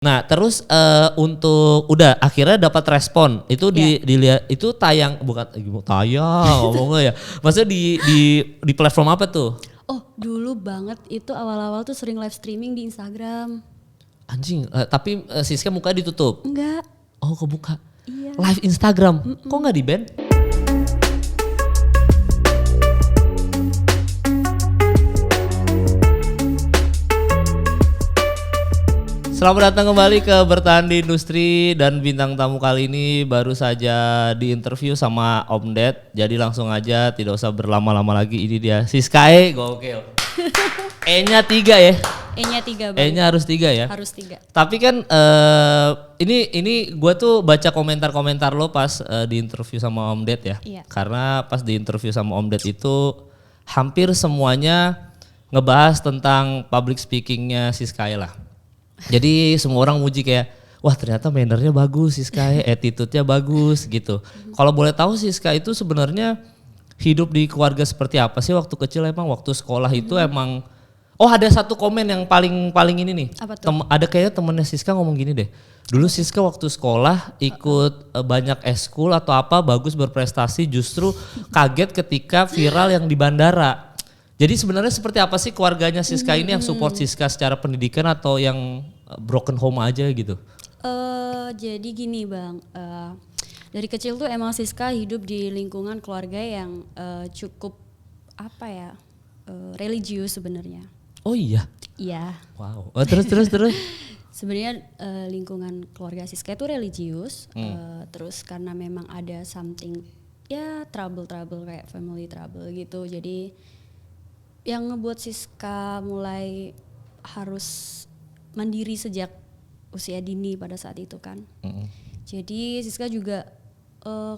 Nah terus untuk udah akhirnya dapat respon itu dilihat itu tayang bukan tayang ngomongnya ya maksudnya di platform apa tuh? Oh dulu banget itu awal-awal tuh sering live streaming di Instagram. Anjing tapi Siska muka ditutup? Enggak. Oh kebuka? Iya. Live Instagram? Kok nggak di ban? Selamat datang kembali ke Bertahan di Industri dan bintang tamu kali ini baru saja diinterview sama Om Ded. Jadi langsung aja tidak usah berlama-lama lagi, ini dia Siskae gokil. E-nya 3 ya? E-nya 3 Bang. E-nya harus 3 ya? Harus 3. Tapi kan ini gue tuh baca komentar-komentar lo pas diinterview sama Om Ded ya. Iya. Karena pas diinterview sama Om Ded itu hampir semuanya ngebahas tentang public speakingnya Siskae lah. Jadi semua orang muji kayak, wah ternyata mannernya bagus Siska, attitude-nya bagus gitu. Kalau boleh tahu Siska itu sebenarnya hidup di keluarga seperti apa sih waktu kecil emang waktu sekolah itu emang. Oh ada satu komen yang paling ini nih. Apa tuh? Ada kayaknya temennya Siska ngomong gini deh. Dulu Siska waktu sekolah ikut banyak eskul atau apa bagus berprestasi justru kaget ketika viral yang di bandara. Jadi sebenarnya seperti apa sih keluarganya Siska ini yang support Siska secara pendidikan atau yang broken home aja gitu? Jadi gini Bang, dari kecil tuh emang Siska hidup di lingkungan keluarga yang cukup apa ya, religius sebenarnya. Oh iya? Iya. Wow, terus. Sebenarnya lingkungan keluarga Siska itu religius, terus karena memang ada something ya trouble kayak family trouble gitu, jadi yang ngebuat Siska mulai harus mandiri sejak usia dini pada saat itu kan. Jadi Siska juga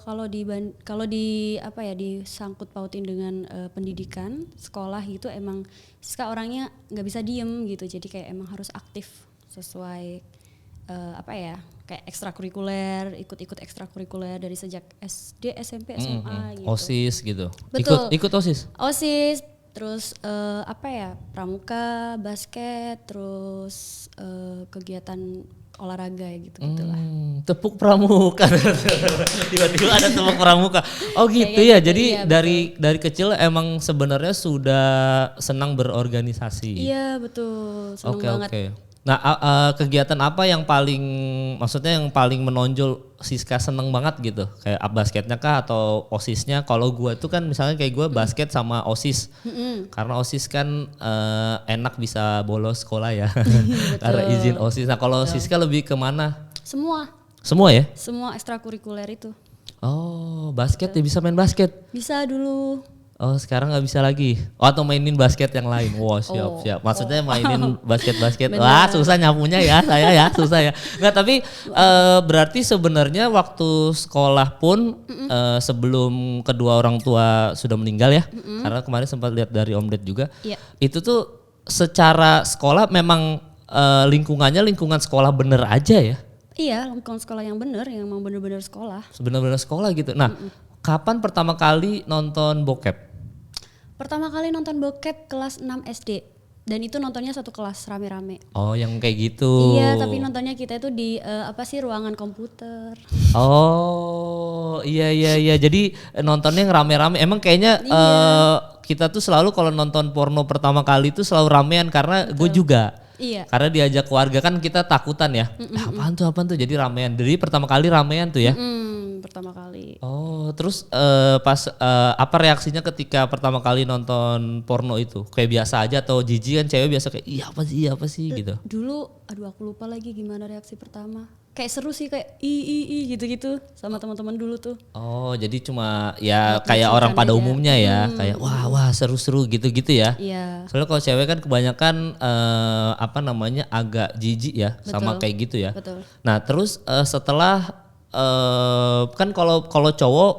kalau di apa ya disangkut pautin dengan pendidikan sekolah gitu emang Siska orangnya nggak bisa diem gitu. Jadi kayak emang harus aktif sesuai apa ya kayak ekstrakurikuler, ikut ekstrakurikuler dari sejak SD, SMP, SMA gitu. OSIS gitu. Betul. Ikut OSIS. OSIS. Terus apa ya pramuka, basket, terus kegiatan olahraga gitu gitulah. Tepuk pramuka. Tiba-tiba ada tepuk pramuka. Oh gitu ya. Jadi iya, dari kecil emang sebenarnya sudah senang berorganisasi. Iya betul, seneng banget. Oke. Nah kegiatan apa yang maksudnya yang paling menonjol Siska seneng banget gitu? Kayak basketnya kah atau OSISnya? Kalau gue tuh kan misalnya kayak gue basket sama OSIS. Karena OSIS kan enak bisa bolos sekolah ya. Karena izin OSIS. Nah kalau Siska lebih kemana? Semua ya? Semua ekstrakurikuler itu. Oh basket ya bisa main basket? Bisa dulu. Oh sekarang nggak bisa lagi. Oh atau mainin basket yang lain. Wow siap. Maksudnya mainin basket. Wah susah nyapunya ya saya ya susah ya. Nggak tapi berarti sebenarnya waktu sekolah pun sebelum kedua orang tua sudah meninggal ya. Karena kemarin sempat lihat dari Om Ded juga. Iya. Itu tuh secara sekolah memang lingkungannya lingkungan sekolah bener aja ya. Iya lingkungan sekolah yang bener, yang emang bener-bener sekolah. Sebenar-benar sekolah gitu. Nah kapan pertama kali nonton bokep? Pertama kali nonton bokep kelas 6 SD dan itu nontonnya satu kelas rame-rame. Oh yang kayak gitu. Iya tapi nontonnya kita itu di ruangan komputer. Oh iya jadi nontonnya yang rame-rame. Emang kayaknya kita tuh selalu kalau nonton porno pertama kali tuh selalu ramean karena gue juga. Iya. Karena diajak keluarga kan kita takutan ya. Apaan tuh jadi ramean. Jadi pertama kali ramean tuh ya. Pertama kali. Oh terus pas apa reaksinya ketika pertama kali nonton porno itu? Kayak biasa aja atau jijik kan cewek biasa kayak iya apa sih gitu. Dulu aku lupa lagi gimana reaksi pertama. Kayak seru sih kayak i gitu-gitu sama teman-teman dulu tuh. Oh jadi cuma ya kayak orang pada umumnya ya kayak wah seru-seru gitu-gitu ya. Iya. Soalnya kalau cewek kan kebanyakan agak jijik ya. Betul. Sama kayak gitu ya. Betul. Nah terus setelah kan kalau cowok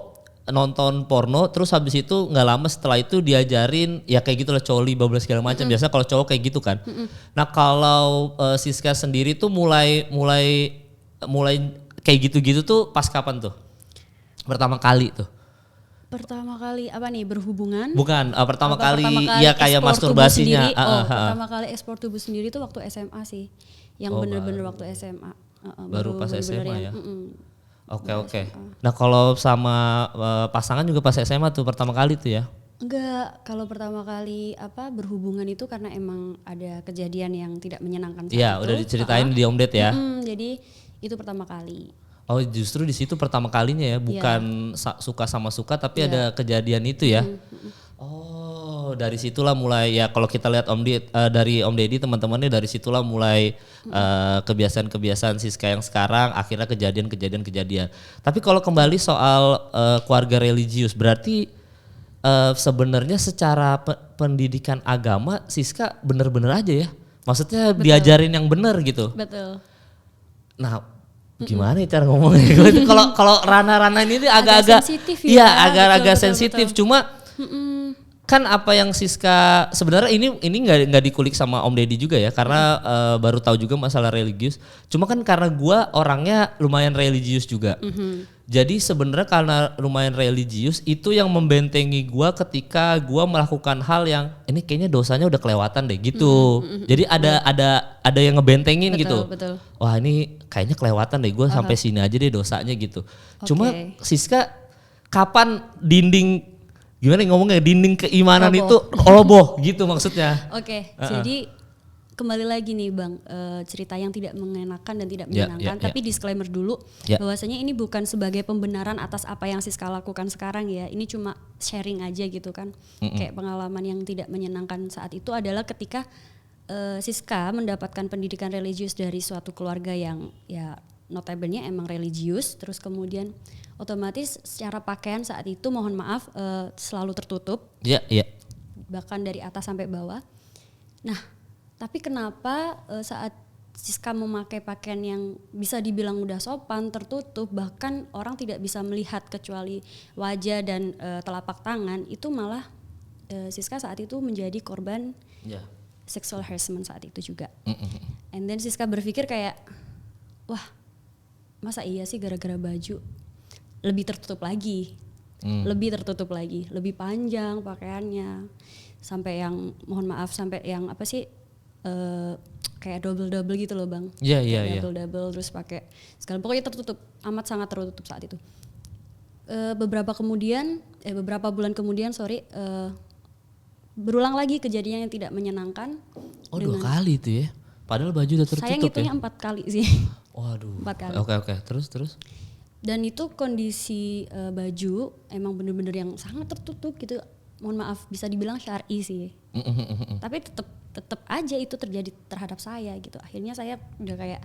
nonton porno terus habis itu nggak lama setelah itu diajarin ya kayak gitulah coli bablas segala macam. Biasa kalau cowok kayak gitu kan. Nah kalau Siska sendiri tuh mulai kayak gitu-gitu tuh pas kapan tuh? Pertama kali tuh. Pertama kali apa nih berhubungan? Bukan, pertama kali ya kayak masturbasinya. Pertama kali ekspor tubuh sendiri itu waktu SMA sih. yang bener-bener waktu SMA. Baru pas bener-bener SMA yang, ya. Oke. Nah kalau sama pasangan juga pas SMA tuh pertama kali tuh ya? Enggak, kalau pertama kali berhubungan itu karena emang ada kejadian yang tidak menyenangkan saat Iya, itu. udah diceritain di Om Ded ya. Jadi itu pertama kali. Oh justru di situ pertama kalinya ya, bukan suka sama suka tapi ada kejadian itu ya. Oh dari situlah mulai ya kalau kita lihat Om Ded dari Om Deddy teman-temannya dari situlah mulai kebiasaan-kebiasaan Siska yang sekarang akhirnya kejadian. Tapi kalau kembali soal keluarga religius berarti sebenarnya secara pendidikan agama Siska bener-bener aja ya. Maksudnya diajarin yang bener gitu. Betul. Nah, gimana ya cara ngomongnya? Kalau ranah-ranah ini agak-agak sensitif ya. Iya, agak-agak Betul, sensitif. betul. Cuma kan apa yang Siska sebenarnya ini nggak dikulik sama Om Deddy juga ya karena baru tahu juga masalah religius. Cuma kan karena gua orangnya lumayan religius juga. Jadi sebenarnya karena lumayan religius itu yang membentengi gua ketika gua melakukan hal yang ini kayaknya dosanya udah kelewatan deh gitu. Jadi ada yang ngebentengin gitu. Betul. Wah ini kayaknya kelewatan deh gua sampai sini aja deh dosanya gitu. Cuma Siska kapan gimana ngomongnya dinding keimanan itu roboh gitu maksudnya. Oke. Jadi kembali lagi nih Bang, cerita yang tidak mengenakan dan tidak menyenangkan, tapi disclaimer dulu bahwasanya ini bukan sebagai pembenaran atas apa yang Siska lakukan sekarang ya. Ini cuma sharing aja gitu kan. Kayak pengalaman yang tidak menyenangkan saat itu adalah ketika Siska mendapatkan pendidikan religius dari suatu keluarga yang ya notabene emang religius, terus kemudian otomatis secara pakaian saat itu mohon maaf selalu tertutup. Iya. Bahkan dari atas sampai bawah. Nah, tapi kenapa saat Siska memakai pakaian yang bisa dibilang udah sopan, tertutup, bahkan orang tidak bisa melihat kecuali wajah dan telapak tangan, itu malah Siska saat itu menjadi korban sexual harassment saat itu juga. And then Siska berpikir kayak, wah masa iya sih gara-gara baju lebih tertutup lagi, lebih panjang pakaiannya, sampai yang mohon maaf sampai yang apa sih kayak double gitu loh Bang. Iya. Double terus pakai segala pokoknya tertutup, amat sangat tertutup saat itu. Beberapa bulan kemudian berulang lagi kejadian yang tidak menyenangkan. Oh 2 kali itu ya? Padahal baju udah tertutup ya? Saya ngitungnya 4 kali sih. Waduh. 4 kali. Oke. Terus? Dan itu kondisi baju emang bener-bener yang sangat tertutup gitu. Mohon maaf bisa dibilang syar'i sih. Tapi tetap aja itu terjadi terhadap saya gitu. Akhirnya saya udah kayak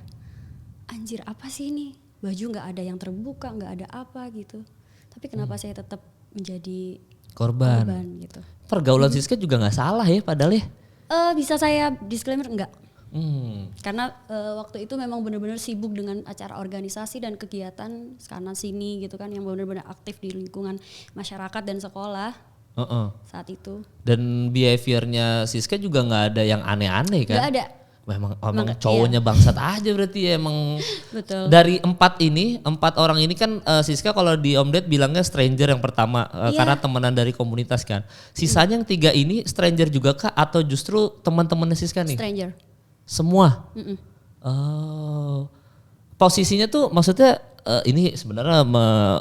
anjir apa sih ini? Baju nggak ada yang terbuka, nggak ada apa gitu. Tapi kenapa saya tetap menjadi korban gitu. Pergaulan Siska juga nggak salah ya padahal ya? Bisa saya disclaimer enggak. Karena waktu itu memang benar-benar sibuk dengan acara organisasi dan kegiatan sana sini gitu kan yang benar-benar aktif di lingkungan masyarakat dan sekolah saat itu. Dan behaviornya Siska juga nggak ada yang aneh-aneh kan? Nggak ada. Memang cowoknya bangsat aja berarti ya emang. Betul. Dari 4 orang ini kan Siska kalau di Om Ded bilangnya stranger yang pertama karena temenan dari komunitas kan. Sisanya yang 3 ini stranger juga kah atau justru teman-temannya Siska nih? Stranger. Semua? Posisinya tuh maksudnya ini sebenarnya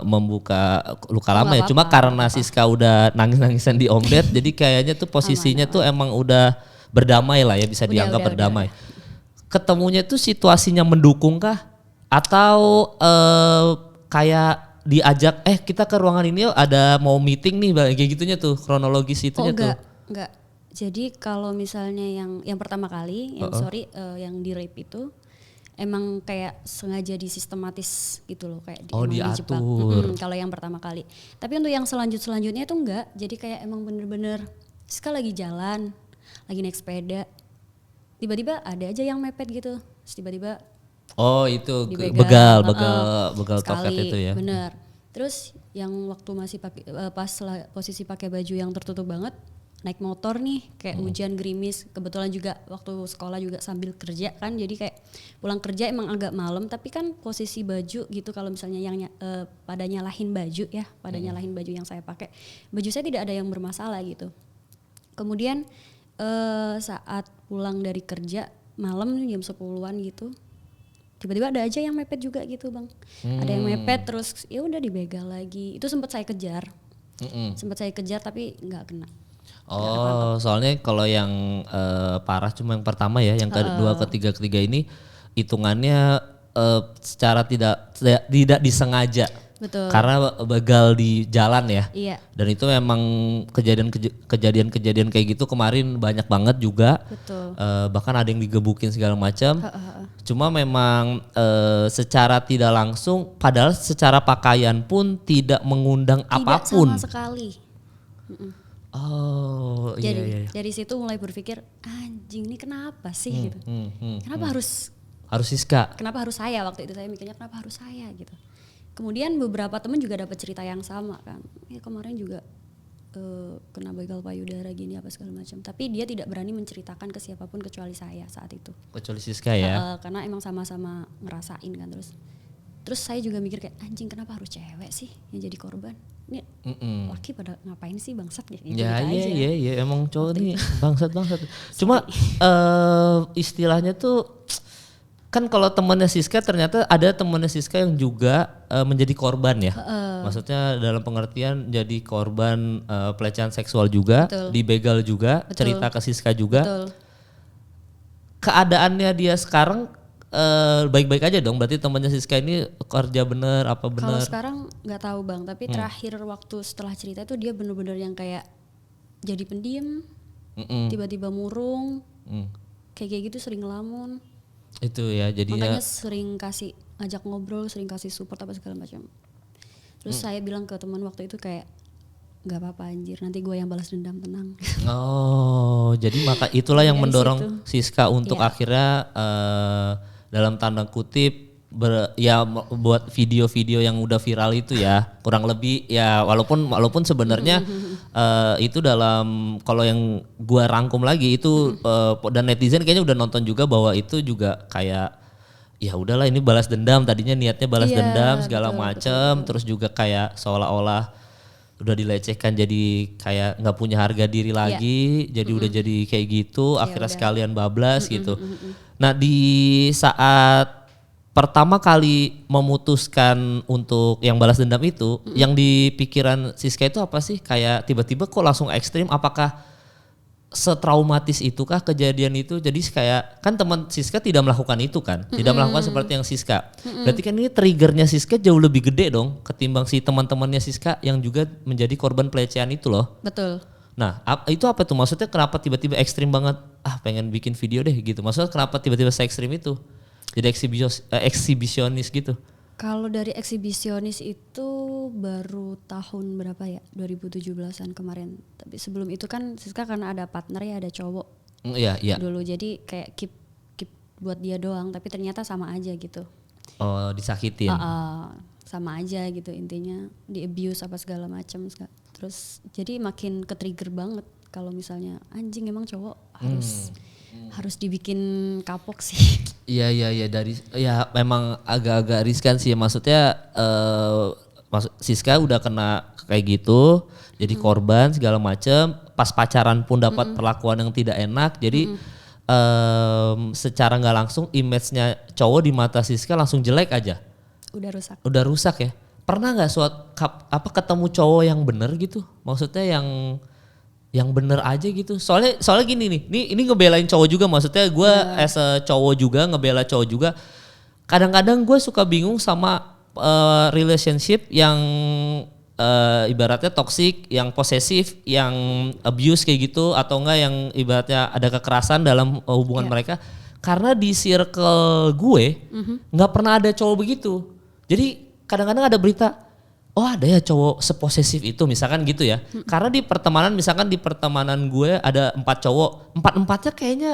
membuka luka lama ya. Cuma karena Siska udah nangis-nangisan di Om Ded jadi kayaknya tuh posisinya tuh emang udah berdamai lah ya bisa dianggap berdamai. Ketemunya tuh situasinya mendukung kah? Atau kayak diajak kita ke ruangan ini yuk ada mau meeting nih kayak gitunya tuh kronologis itunya tuh. Enggak. Jadi kalau misalnya yang pertama kali, yang di rape itu emang kayak sengaja disistematis gitu loh, kayak diatur. Kalau yang pertama kali. Tapi untuk yang selanjutnya itu enggak. Jadi kayak emang bener-bener sekali lagi jalan, lagi naik sepeda, tiba-tiba ada aja yang mepet gitu. Terus tiba-tiba itu dibegal, begal toket itu ya. Bener. Terus yang waktu masih posisi pakai baju yang tertutup banget, naik motor nih kayak hujan gerimis, kebetulan juga waktu sekolah juga sambil kerja kan, jadi kayak pulang kerja emang agak malam, tapi kan posisi baju gitu kalau misalnya yang pada nyalahin baju yang saya pakai, baju saya tidak ada yang bermasalah gitu. Kemudian saat pulang dari kerja malam jam 10-an gitu. Tiba-tiba ada aja yang mepet juga gitu bang. Ada yang mepet terus ya udah dibegal lagi. Itu sempat saya kejar. Sempat saya kejar tapi nggak kena. Oh, soalnya kalau yang parah cuma yang pertama ya, yang kedua, ketiga ini hitungannya secara tidak disengaja. Betul. Karena begal di jalan ya. Iya. Dan itu memang kejadian kayak gitu kemarin banyak banget juga. Betul. Bahkan ada yang digebukin segala macam. Cuma memang secara tidak langsung, padahal secara pakaian pun tidak mengundang apapun. Tidak sama sekali. Oh Jadi iya. dari situ mulai berpikir anjing ini kenapa sih gitu. Kenapa harus Siska. Kenapa harus saya, waktu itu saya mikirnya kenapa harus saya gitu. Kemudian beberapa teman juga dapat cerita yang sama kan. Ya kemarin juga kena begal payudara gini apa segala macam. Tapi dia tidak berani menceritakan ke siapapun kecuali saya saat itu. Kecuali Siska ya. Karena emang sama-sama ngerasain kan Terus saya juga mikir kayak anjing kenapa harus cewek sih yang jadi korban. Ini laki pada ngapain sih bangsat gitu Ya aja. iya emang cowok nih bangsat. Cuma istilahnya tuh kan kalau temannya Siska ternyata ada temannya Siska yang juga menjadi korban ya. Maksudnya dalam pengertian jadi korban pelecehan seksual juga, Betul. dibegal juga, Betul. cerita ke Siska juga. Betul. Keadaannya dia sekarang baik-baik aja dong. Berarti temannya Siska ini kerja bener apa Kalau bener? sekarang nggak tahu bang, tapi terakhir waktu setelah cerita itu dia bener-bener yang kayak jadi pendiam, tiba-tiba murung, kayak gitu sering ngelamun. Itu ya jadinya. Makanya sering ngajak ngobrol, sering kasih support apa segala macam. Terus saya bilang ke teman waktu itu kayak nggak apa-apa anjir, nanti gue yang balas dendam, tenang. Oh, jadi maka itulah yang Dari mendorong Siska untuk Iya. akhirnya dalam tanda kutip buat video-video yang udah viral itu ya, kurang lebih ya walaupun sebenarnya itu dalam kalau yang gua rangkum lagi itu dan netizen kayaknya udah nonton juga bahwa itu juga kayak ya udahlah ini balas dendam, tadinya niatnya balas Iya, dendam segala betul, macem, terus juga kayak seolah-olah udah dilecehkan jadi kayak nggak punya harga diri lagi, jadi udah jadi kayak gitu, akhirnya udah. sekalian bablas gitu. Nah di saat pertama kali memutuskan untuk yang balas dendam itu, yang di pikiran Siska itu apa sih? Kayak tiba-tiba kok langsung ekstrim? Apakah setraumatis itukah kejadian itu? Jadi kayak kan teman Siska tidak melakukan itu kan, tidak melakukan seperti yang Siska. Berarti kan ini triggernya Siska jauh lebih gede dong ketimbang si teman-temannya Siska yang juga menjadi korban pelecehan itu loh. Betul. Nah itu apa tuh? Maksudnya kenapa tiba-tiba ekstrim banget? Pengen bikin video deh gitu. Maksudnya kenapa tiba-tiba se ekstrim itu? Jadi eksibisionis gitu. Kalau dari eksibisionis itu baru tahun berapa ya? 2017-an kemarin. Tapi sebelum itu kan Siska karena ada partner ya, ada cowok. Iya. Dulu jadi kayak keep buat dia doang, tapi ternyata sama aja gitu. Oh, disakitin. Sama aja gitu intinya, di abuse apa segala macam. Terus jadi makin ke-trigger banget kalau misalnya anjing emang cowok harus dibikin kapok sih. Iya memang agak-agak riskan sih, maksudnya Siska udah kena kayak gitu, jadi korban segala macem, pas pacaran pun dapat perlakuan yang tidak enak, jadi secara nggak langsung image-nya cowok di mata Siska langsung jelek aja. Udah rusak ya. Pernah nggak ketemu cowok yang bener gitu? Maksudnya yang bener aja gitu. Soalnya gini nih, ini ngebelain cowok juga, maksudnya gue as a cowok juga ngebela cowok juga. Kadang-kadang gue suka bingung sama relationship yang ibaratnya toxic, yang posesif, yang abuse kayak gitu, atau enggak yang ibaratnya ada kekerasan dalam hubungan mereka. Karena di circle gue nggak pernah ada cowok begitu. Jadi kadang-kadang ada berita, oh ada ya cowok seposesif itu misalkan gitu ya. Karena di pertemanan gue ada 4 cowok, 4-4nya kayaknya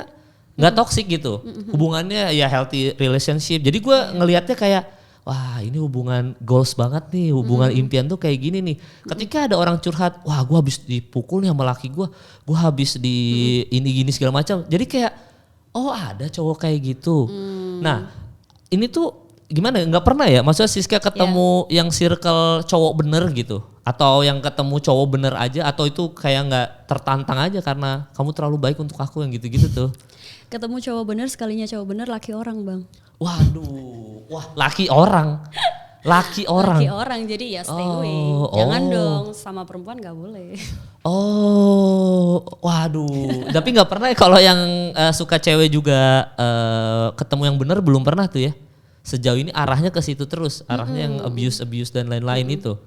nggak toxic gitu. Hubungannya ya healthy relationship. Jadi gue ngelihatnya kayak, wah ini hubungan goals banget nih, hubungan impian tuh kayak gini nih. Ketika ada orang curhat, wah gue habis dipukul nih sama laki gue habis di ini gini segala macam. Jadi kayak, oh ada cowok kayak gitu. Nah ini tuh gimana? Nggak pernah ya? Maksudnya Siska ketemu yang circle cowok bener gitu? Atau yang ketemu cowok bener aja? Atau itu kayak nggak tertantang aja karena kamu terlalu baik untuk aku yang gitu-gitu tuh? Ketemu cowok bener, sekalinya cowok bener laki orang bang. Waduh, wah laki orang. Laki orang, jadi ya stay away. Jangan dong sama perempuan gak boleh. Oh, waduh. Tapi nggak pernah ya kalau yang suka cewek juga ketemu yang bener belum pernah tuh ya. Sejauh ini arahnya ke situ terus, arahnya yang abuse dan lain-lain itu.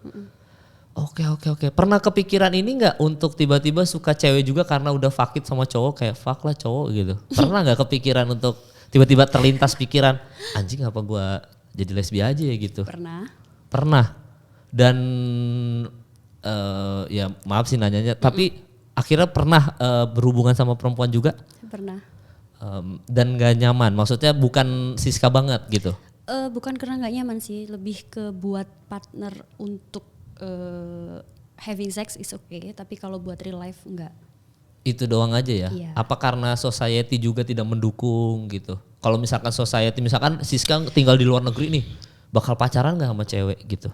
Oke. Pernah kepikiran ini nggak untuk tiba-tiba suka cewek juga karena udah fuck it sama cowok kayak fuck lah cowok gitu. Pernah nggak kepikiran untuk tiba-tiba terlintas pikiran anjing apa gua jadi lesbi aja ya gitu? Pernah. Dan ya maaf sih nanyanya, tapi akhirnya pernah berhubungan sama perempuan juga? Pernah. Dan gak nyaman, maksudnya bukan Siska banget gitu? Bukan karena gak nyaman sih, lebih ke buat partner untuk having sex is okay, tapi kalau buat real life enggak. Itu doang aja ya? Iya. Apa karena society juga tidak mendukung gitu? Kalau misalkan society, misalkan Siska tinggal di luar negeri nih, bakal pacaran gak sama cewek gitu?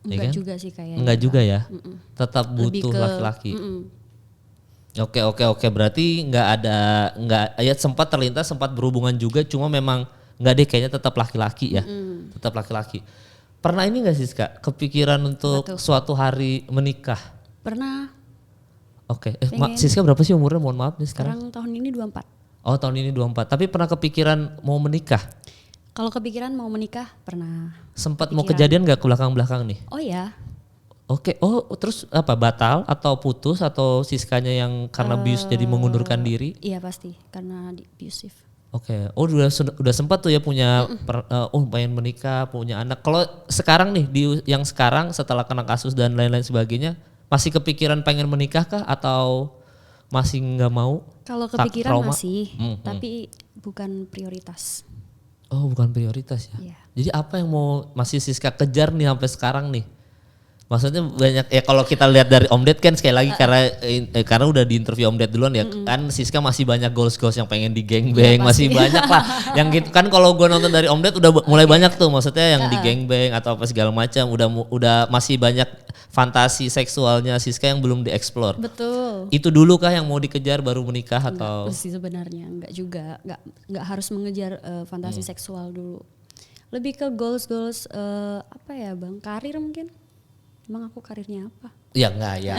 Enggak ya kan? juga sih kayaknya. Enggak juga ya? Tetap butuh laki-laki. Oke, berarti nggak ya sempat terlintas, sempat berhubungan juga, cuma memang nggak deh kayaknya tetap laki-laki ya, tetap laki-laki. Pernah ini nggak sih Kak, kepikiran untuk suatu hari menikah? Pernah. Oke, Siska berapa sih umurnya? Mohon maaf nih sekarang. Sekarang tahun ini 24. Oh tahun ini 24, tapi pernah kepikiran mau menikah? Kalau kepikiran mau menikah pernah. Sempat mau kejadian nggak ke belakang-belakang nih? Oh ya. Oke, terus apa batal atau putus atau Siskanya yang karena abuse jadi mengundurkan diri? Iya pasti, karena abusive. Oke, udah sempat tuh ya punya pengen menikah, punya anak. Kalau sekarang nih yang sekarang setelah kena kasus dan lain-lain sebagainya, masih kepikiran pengen menikah kah atau masih nggak mau? Kalau kepikiran masih, tapi bukan prioritas. Oh, bukan prioritas ya. Iya. Jadi apa yang mau masih Siska kejar nih sampai sekarang nih? Maksudnya banyak ya, kalau kita lihat dari Om Ded kan sekali lagi karena udah di interview Om Ded duluan ya, kan Siska masih banyak goals yang pengen di gangbang, masih banyak lah yang gitu kan. Kalau gue nonton dari Om Ded udah mulai banyak tuh, maksudnya yang di gangbang atau apa segala macam, udah masih banyak fantasi seksualnya Siska yang belum dieksplor. Betul. Itu dulu kah yang mau dikejar baru menikah atau? Enggak sih sebenarnya, enggak juga, enggak harus mengejar fantasi seksual dulu. Lebih ke goals apa ya Bang, karir mungkin. Emang aku karirnya apa? Ya enggak ya,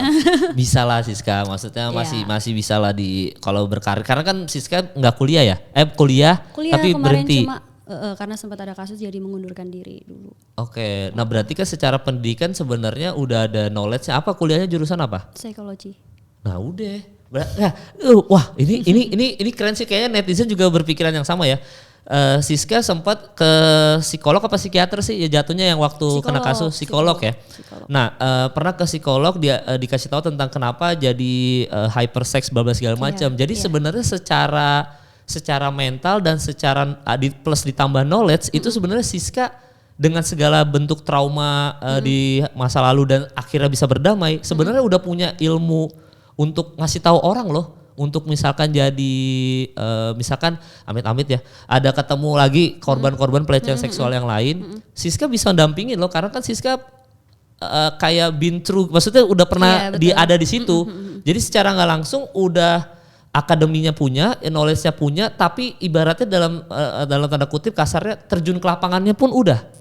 bisa lah Siska, maksudnya masih bisa lah di kalau berkarir, karena kan Siska nggak kuliah ya, kuliah tapi berhenti. Cuma karena sempat ada kasus jadi mengundurkan diri dulu. Oke, nah berarti kan secara pendidikan sebenarnya udah ada knowledge-nya. Apa kuliahnya jurusan apa? Psikologi. Nah udah, wah ini keren sih, kayaknya netizen juga berpikiran yang sama ya. Siska sempat ke psikolog apa psikiater sih ya jatuhnya yang waktu kena kasus? Psikolog ya. Psikolog. Nah pernah ke psikolog, dia dikasih tahu tentang kenapa jadi hypersex segala macam. Jadi sebenarnya secara mental dan secara plus ditambah knowledge itu sebenarnya Siska dengan segala bentuk trauma di masa lalu dan akhirnya bisa berdamai, sebenarnya udah punya ilmu untuk ngasih tahu orang loh. Untuk misalkan jadi misalkan amit-amit ya ada ketemu lagi korban-korban pelecehan seksual yang lain, Siska bisa dampingin loh, karena kan Siska kayak been through, maksudnya udah pernah ada di situ. Jadi secara nggak langsung udah akademinya punya, knowledge-nya punya, tapi ibaratnya dalam tanda kutip kasarnya terjun ke lapangannya pun udah.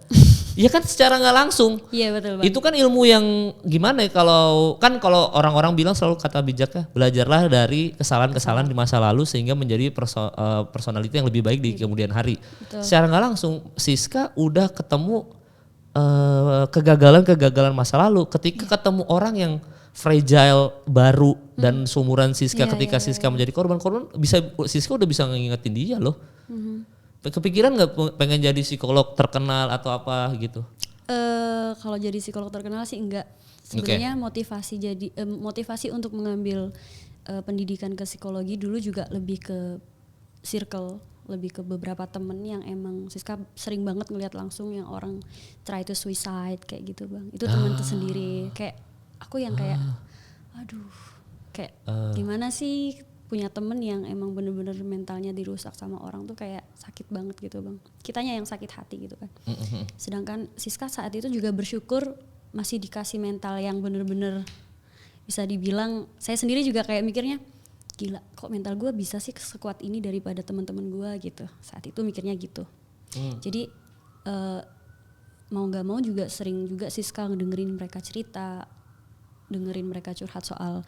Iya kan secara nggak langsung. Iya betul Bang. Itu kan ilmu yang gimana ya, kalau orang-orang bilang selalu kata bijaknya, belajarlah dari kesalahan-kesalahan di masa lalu sehingga menjadi personality yang lebih baik di kemudian hari. Betul. Secara nggak langsung Siska udah ketemu kegagalan masa lalu. Ketika ketemu orang yang fragile baru dan seumuran Siska, ketika Siska menjadi korban Siska udah bisa ngingetin dia loh. Kepikiran nggak pengen jadi psikolog terkenal atau apa gitu? Kalau jadi psikolog terkenal sih enggak. Sebenarnya motivasi untuk mengambil pendidikan ke psikologi dulu juga lebih ke circle, lebih ke beberapa temen yang emang Siska sering banget ngelihat langsung yang orang try to suicide kayak gitu Bang. Itu teman sendiri, kayak aku yang kayak aduh kayak gimana sih punya temen yang emang bener-bener mentalnya dirusak sama orang tuh kayak sakit banget gitu Bang. Kitanya yang sakit hati gitu kan. Sedangkan Siska saat itu juga bersyukur masih dikasih mental yang bener-bener bisa dibilang, saya sendiri juga kayak mikirnya gila kok mental gue bisa sih sekuat ini daripada teman-teman gue gitu. Saat itu mikirnya gitu. Jadi mau nggak mau juga sering juga Siska dengerin mereka cerita, dengerin mereka curhat soal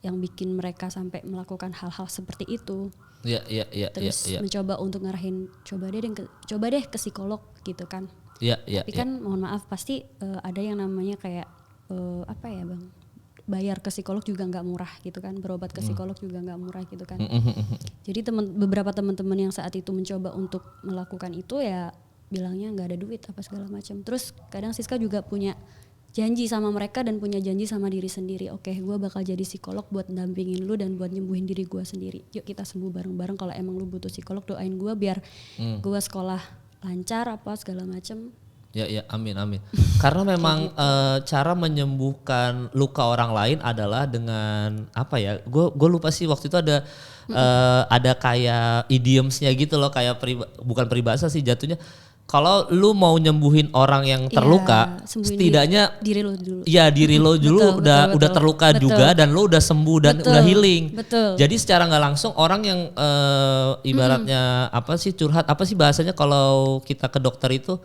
yang bikin mereka sampai melakukan hal-hal seperti itu. Terus mencoba untuk ngarahin coba deh ke psikolog gitu kan. Tapi kan mohon maaf pasti ada yang namanya kayak apa ya bang, bayar ke psikolog juga nggak murah gitu kan, berobat ke psikolog juga nggak murah gitu kan. Jadi beberapa teman-teman yang saat itu mencoba untuk melakukan itu ya bilangnya nggak ada duit apa segala macam. Terus kadang Siska juga punya janji sama mereka dan punya janji sama diri sendiri. Oke, gue bakal jadi psikolog buat dampingin lu dan buat nyembuhin diri gue sendiri. Yuk kita sembuh bareng-bareng. Kalau emang lu butuh psikolog doain gue biar gue sekolah lancar apa segala macam. Ya amin. Karena memang cara menyembuhkan luka orang lain adalah dengan apa ya? Gue lupa sih waktu itu ada kayak idiomsnya gitu loh, kayak bukan peribahasa sih jatuhnya. Kalau lu mau nyembuhin orang yang terluka, setidaknya diri lo dulu. Iya, diri lo dulu udah terluka juga dan lo udah sembuh dan udah healing. Betul. Jadi secara nggak langsung orang yang ibaratnya apa sih curhat, apa sih bahasanya kalau kita ke dokter itu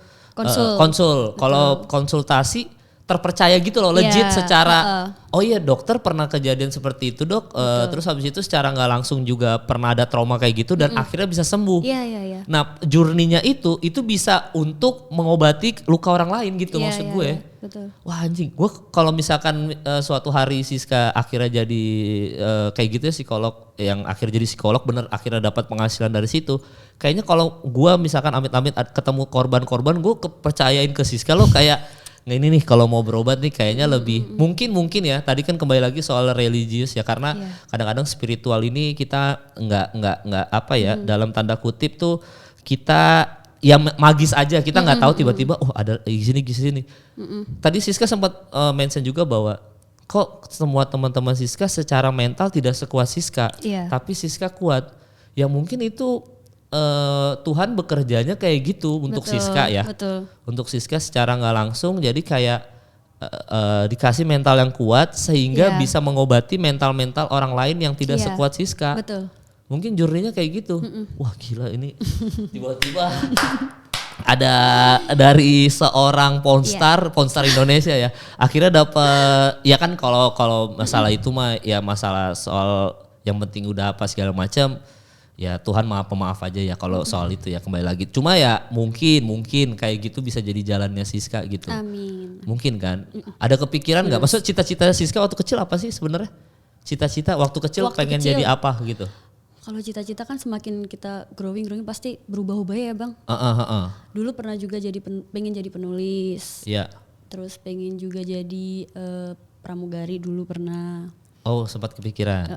konsul. Kalau konsultasi terpercaya gitu loh, legit secara oh iya dokter pernah kejadian seperti itu dok, terus habis itu secara nggak langsung juga pernah ada trauma kayak gitu dan akhirnya bisa sembuh. Iya. Nah journey-nya itu bisa untuk mengobati luka orang lain gitu maksud gue. Betul. Wah anjing, gue kalau misalkan suatu hari Siska akhirnya jadi kayak gitu ya psikolog, yang akhirnya jadi psikolog bener akhirnya dapat penghasilan dari situ. Kayaknya kalau gue misalkan amit-amit ketemu korban-korban, gue kepercayain ke Siska lo kayak nah ini nih kalau mau berobat nih kayaknya lebih mungkin ya tadi kan kembali lagi soal religius ya, karena kadang-kadang spiritual ini kita nggak apa ya dalam tanda kutip tuh kita ya magis aja, kita nggak tahu tiba-tiba oh ada gini. Tadi Siska sempat mention juga bahwa kok semua teman-teman Siska secara mental tidak sekuat Siska, tapi Siska kuat. Ya mungkin itu Tuhan bekerjanya kayak gitu untuk Siska ya. Betul. Untuk Siska secara nggak langsung jadi kayak dikasih mental yang kuat sehingga bisa mengobati mental-mental orang lain yang tidak sekuat Siska. Betul. Mungkin journey-nya kayak gitu. Wah gila ini tiba-tiba ada dari seorang pornstar Indonesia ya. Akhirnya dapat ya kan kalau masalah itu mah ya masalah soal yang penting udah apa segala macam. Ya Tuhan maaf pemaaf aja ya kalau soal itu ya, kembali lagi. Cuma ya mungkin kayak gitu bisa jadi jalannya Siska gitu. Amin. Mungkin kan. Ada kepikiran nggak? Maksud cita-cita Siska waktu kecil apa sih sebenarnya? Cita-cita waktu kecil pengen jadi apa gitu? Kalau cita-cita kan semakin kita growing pasti berubah-ubah ya bang. Dulu pernah juga pengen jadi penulis. Iya. Terus pengen juga jadi pramugari dulu pernah. Oh sempat kepikiran.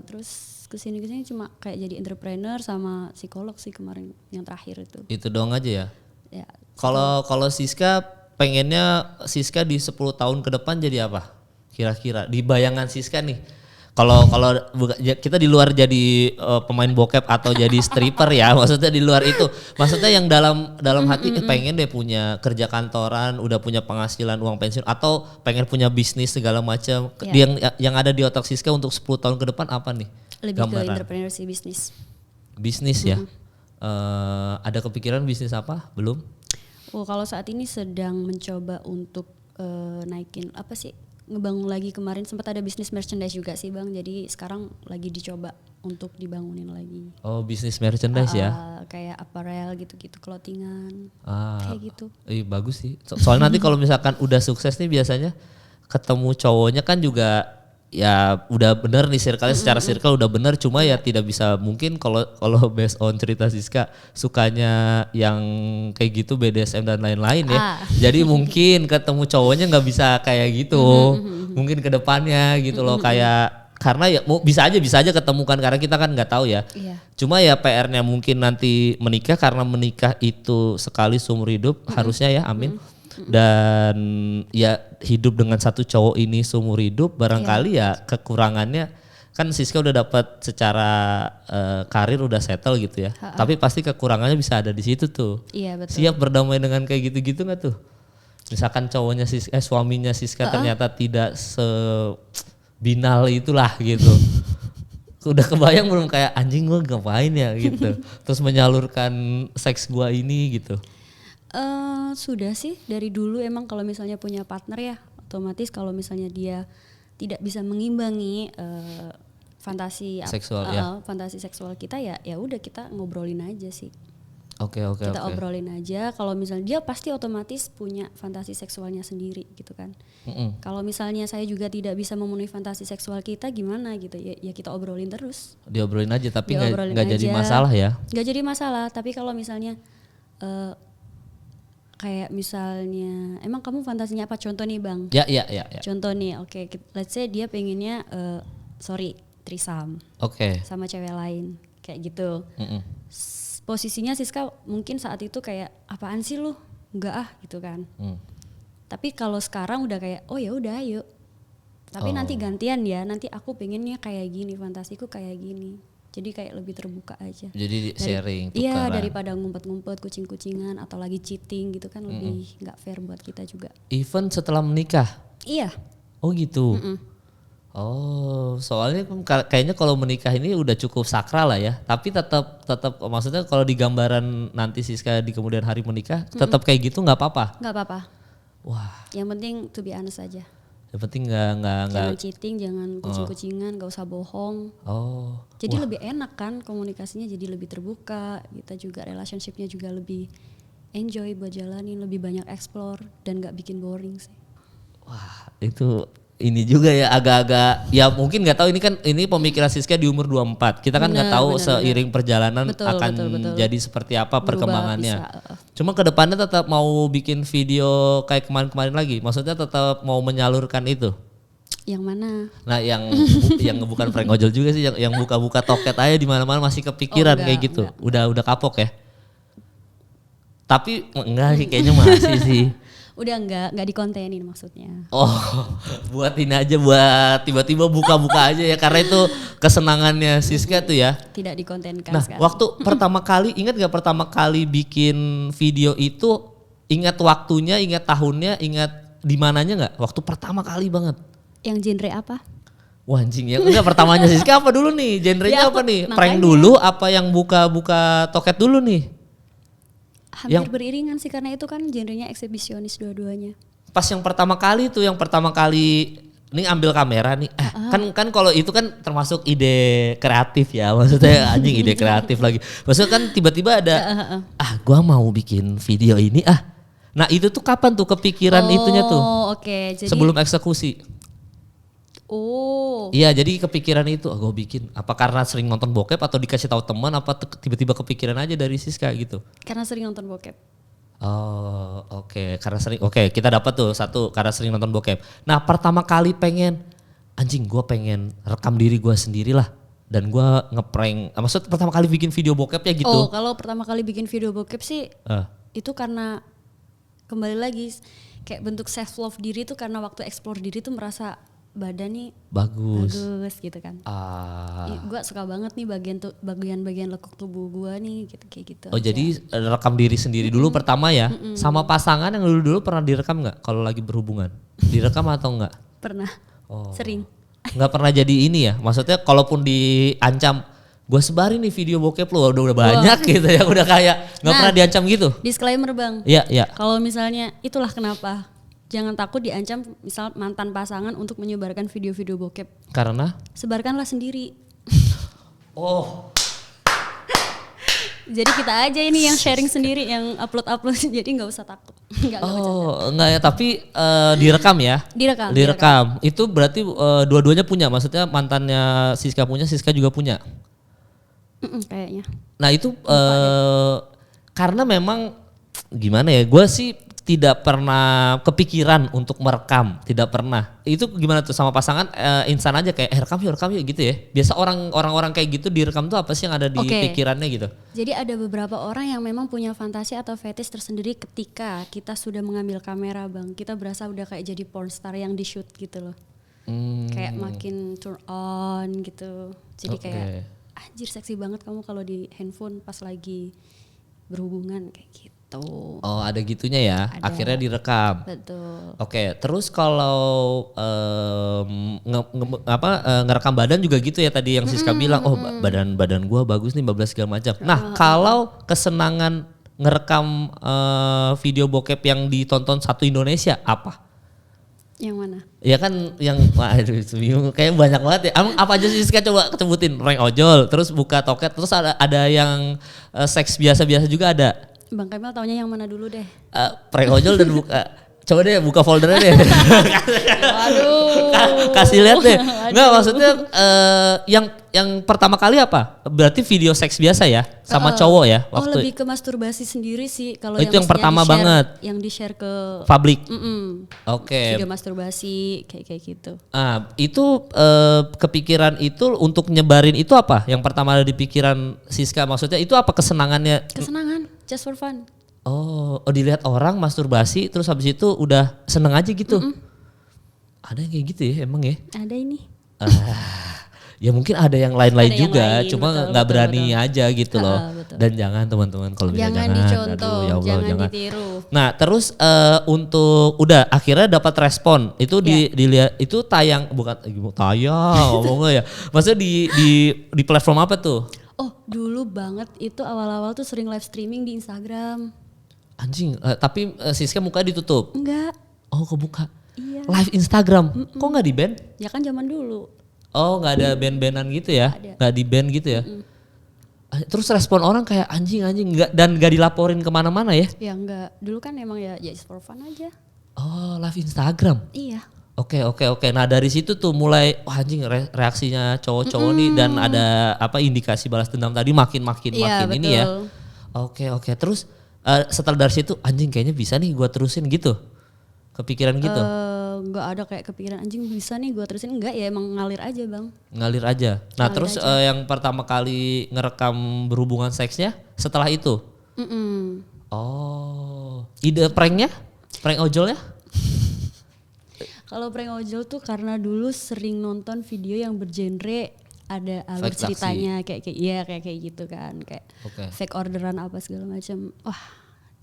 Terus kesini cuma kayak jadi entrepreneur sama psikolog sih kemarin yang terakhir itu. Itu doang aja ya? Ya. Kalau Siska pengennya Siska di 10 tahun ke depan jadi apa? Kira-kira di bayangan Siska nih. Kalau kita di luar jadi pemain bokep atau jadi stripper ya, maksudnya di luar itu. Maksudnya yang dalam hati pengen deh punya kerja kantoran, udah punya penghasilan uang pensiun atau pengen punya bisnis segala macam. Yang ada di otak Siska untuk 10 tahun ke depan apa nih? Lebih gambaran. ke entrepreneur sih, bisnis ya. Ada kepikiran bisnis apa? Belum? Kalau saat ini sedang mencoba untuk naikin apa sih, ngebangun lagi. Kemarin sempat ada bisnis merchandise juga sih bang, jadi sekarang lagi dicoba untuk dibangunin lagi. Oh bisnis merchandise ya? Kayak apparel gitu-gitu, clothingan kayak gitu. Bagus sih, soalnya nanti kalau misalkan udah sukses nih biasanya ketemu cowoknya kan juga ya udah bener nih circle-nya, secara circle udah bener, cuma ya tidak bisa mungkin kalau based on cerita Siska sukanya yang kayak gitu BDSM dan lain-lain ya. Jadi mungkin ketemu cowoknya nggak bisa kayak gitu. Mungkin ke depannya gitu loh kayak karena ya bisa aja ketemukan karena kita kan nggak tahu ya. Cuma ya PR-nya mungkin nanti menikah, karena menikah itu sekali seumur hidup harusnya ya, amin. Dan ya hidup dengan satu cowok ini seumur hidup barangkali ya kekurangannya kan Siska udah dapat secara karir udah settle gitu ya. Tapi pasti kekurangannya bisa ada di situ tuh. Iya betul. Siap berdamai dengan kayak gitu-gitu nggak tuh? Misalkan cowoknya suaminya Siska ternyata tidak sebinal itulah gitu. Udah kebayang belum kayak anjing gue ngapain ya gitu. Terus menyalurkan seks gue ini gitu. Sudah sih dari dulu emang kalau misalnya punya partner ya otomatis kalau misalnya dia tidak bisa mengimbangi fantasi Seksual, ya. fantasi seksual kita ya udah kita ngobrolin aja sih. Oke. Kita obrolin aja kalau misalnya dia pasti otomatis punya fantasi seksualnya sendiri gitu kan. Kalau misalnya saya juga tidak bisa memenuhi fantasi seksual kita gimana gitu ya kita obrolin terus. Diobrolin aja tapi Diobrolin nggak jadi aja. masalah ya. Nggak jadi masalah tapi kalau misalnya kayak misalnya emang kamu fantasinya apa contoh nih Bang? Ya. Contoh nih oke, let's say dia pengennya threesome Oke. sama cewek lain kayak gitu. Posisinya Siska mungkin saat itu kayak apaan sih lu? Enggak gitu kan. Tapi kalau sekarang udah kayak oh ya udah ayo. Tapi nanti gantian ya, nanti aku pengennya kayak gini, fantasiku kayak gini. Jadi kayak lebih terbuka aja. Jadi sharing, tukaran. Iya daripada ngumpet-ngumpet kucing-kucingan atau lagi cheating gitu kan lebih nggak fair buat kita juga. Even setelah menikah? Iya. Oh gitu. Oh, soalnya kayaknya kalau menikah ini udah cukup sakral lah ya. Tapi tetap maksudnya kalau di gambaran nanti Siska di kemudian hari menikah, tetap kayak gitu nggak apa-apa. Nggak apa-apa. Wah. Yang penting to be honest aja. Yang penting nggak. Jangan cheating, jangan kucing-kucingan, nggak usah bohong. Oh. Jadi lebih enak kan komunikasinya jadi lebih terbuka. Kita juga relationshipnya juga lebih enjoy buat jalanin, lebih banyak explore dan nggak bikin boring sih. Wah, itu ini juga ya agak-agak ya mungkin nggak tahu ini pemikiran Siska di umur 24. Kita kan nggak tahu seiring perjalanan akan jadi seperti apa perkembangannya. Cuma kedepannya tetap mau bikin video kayak kemarin-kemarin lagi. Maksudnya tetap mau menyalurkan itu. Yang mana? Nah, yang bukan prank ojol juga sih, yang buka-buka toket aja di mana-mana masih kepikiran kayak gitu. Enggak. Udah kapok ya. Tapi enggak sih kayaknya masih sih. Udah enggak dikontenin maksudnya. Oh, buat ini aja buat tiba-tiba buka-buka aja ya karena itu kesenangannya Siska tuh ya. Tidak dikontenkan Nah, sekarang. waktu pertama kali ingat gak pertama kali bikin video itu ingat waktunya, ingat tahunnya, ingat di mananya nggak? Waktu pertama kali banget. Yang genre apa? Wah anjing ya, enggak pertamanya Siska apa dulu nih? Genrenya apa nih? Makanya. Prank dulu apa yang buka-buka toket dulu nih? Hampir beriringan sih karena itu kan genrenya eksibisionis dua-duanya. Pas yang pertama kali ini ambil kamera nih. Kan kalau itu kan termasuk ide kreatif ya. Maksudnya anjing ide kreatif lagi. Maksudnya kan tiba-tiba ada gua mau bikin video ini Nah, itu tuh kapan tuh kepikiran itunya tuh? Oh, oke. Jadi sebelum eksekusi. Oh. Iya, jadi kepikiran itu gue bikin. Apa karena sering nonton bokep atau dikasih tahu teman apa tiba-tiba kepikiran aja dari Siska gitu? Karena sering nonton bokep. Oh, oke. Karena sering. Oke, kita dapat tuh satu karena sering nonton bokep. Nah, pertama kali pengen gue pengen rekam diri gue sendiri lah dan gue ngeprank. Maksud pertama kali bikin video bokepnya gitu. Oh, kalau pertama kali bikin video bokep sih itu karena kembali lagi kayak bentuk self love diri tuh karena waktu explore diri tuh merasa badan nih bagus gitu kan. Gue suka banget nih bagian-bagian lekuk tubuh gue nih gitu kayak gitu. Oh aja. Jadi rekam diri sendiri dulu pertama ya. Sama pasangan yang dulu pernah direkam nggak kalau lagi berhubungan? Direkam atau enggak? Pernah. Sering. Nggak pernah jadi ini ya. Maksudnya kalaupun diancam gue sebarin nih video bokep lu udah banyak gitu ya. Udah kayak nggak pernah diancam gitu. Disclaimer Bang. Iya. Kalau misalnya itulah kenapa. Jangan takut diancam misal mantan pasangan untuk menyebarkan video-video bokep. Karena? Sebarkanlah sendiri. Oh. Jadi kita aja ini yang sharing sendiri, yang upload. Jadi nggak usah takut. Enggak ya, tapi direkam ya? Direkam. Itu berarti dua-duanya punya, maksudnya mantannya Siska punya, Siska juga punya? Kayaknya. Nah itu karena memang gimana ya, gue sih tidak pernah kepikiran untuk merekam, tidak pernah. Itu gimana tuh sama pasangan instan aja kayak rekam yuk gitu ya. Biasa orang-orang kayak gitu direkam tuh apa sih yang ada di pikirannya gitu? Jadi ada beberapa orang yang memang punya fantasi atau fetish tersendiri ketika kita sudah mengambil kamera Bang. Kita berasa udah kayak jadi pornstar yang di shoot gitu loh. Kayak makin turn on gitu. Jadi kayak anjir seksi banget kamu kalau di handphone pas lagi berhubungan kayak gitu. gitu. Oh ada gitunya ya, Ada. akhirnya direkam. Betul. Oke, terus kalau ngerekam badan juga gitu ya tadi yang Siska bilang, oh badan gua bagus nih, bablas segala macam. Nah kalau kesenangan ngerekam video bokep yang ditonton satu Indonesia apa? Yang mana? Ya kan yang waduh bingung kayak banyak banget ya. Apa aja sih Siska coba sebutin? Prank ojol, terus buka toket, terus ada yang seks biasa-biasa juga ada. Bang Kemal taunya yang mana dulu deh? Prank ojol dan buka coba deh buka foldernya deh. Waduh. Kasih lihat deh. Enggak maksudnya yang pertama kali apa? Berarti video seks biasa ya sama cowok ya waktu. Lebih ke masturbasi sendiri sih kalau itu yang maksudnya pertama di-share, banget. Yang di-share ke Publik. Video Oke. masturbasi kayak gitu. Itu kepikiran itu untuk nyebarin itu apa? Yang pertama ada di pikiran Siska maksudnya itu apa kesenangannya? Kesenangan, just for fun. Oh, dilihat orang masturbasi terus habis itu udah seneng aja gitu. Ada yang kayak gitu ya emang ya? Ada ini. Ya mungkin ada yang lain-lain Ada yang juga, lain, cuma betul, nggak betul, berani betul. aja gitu loh. Betul. Dan jangan teman-teman kalau bisa Jangan jangan. dicontoh, Aduh, ya Allah, jangan jangan. ditiru. Nah terus untuk udah akhirnya dapat respon itu dilihat itu tayang bukan tayang ngomongnya ya. Maksudnya di platform apa tuh? Oh dulu banget itu awal-awal tuh sering live streaming di Instagram. Anjing, tapi Siska muka ditutup. Enggak, Oh kebuka. iya. Live Instagram. Kok nggak di ban? Ya kan zaman dulu. Oh nggak ada ban-banan gitu ya? Ada. Nggak di ban gitu ya? Terus respon orang kayak anjing nggak dan nggak dilaporin kemana-mana ya? Ya enggak, dulu kan emang ya just for fun aja. Oh live Instagram. Iya. Oke. Nah dari situ tuh mulai wah anjing reaksinya cowok-cowok nih dan ada apa indikasi balas dendam tadi makin Iya, ini ya. betul. Oke. Terus setelah dari situ anjing kayaknya bisa nih gua terusin gitu. Kepikiran gitu. Enggak ada kayak kepikiran anjing bisa nih gua terusin, enggak ya emang ngalir aja bang. Ngalir aja. Nah Ngalir terus yang pertama kali ngerekam berhubungan seksnya setelah itu. Oh, ide pranknya? Prank ojolnya? Kalau prank ojol tuh karena dulu sering nonton video yang bergenre ada alur Fake taksi. ceritanya kayak gitu kan, kayak Oke. fake orderan apa segala macam. Wah,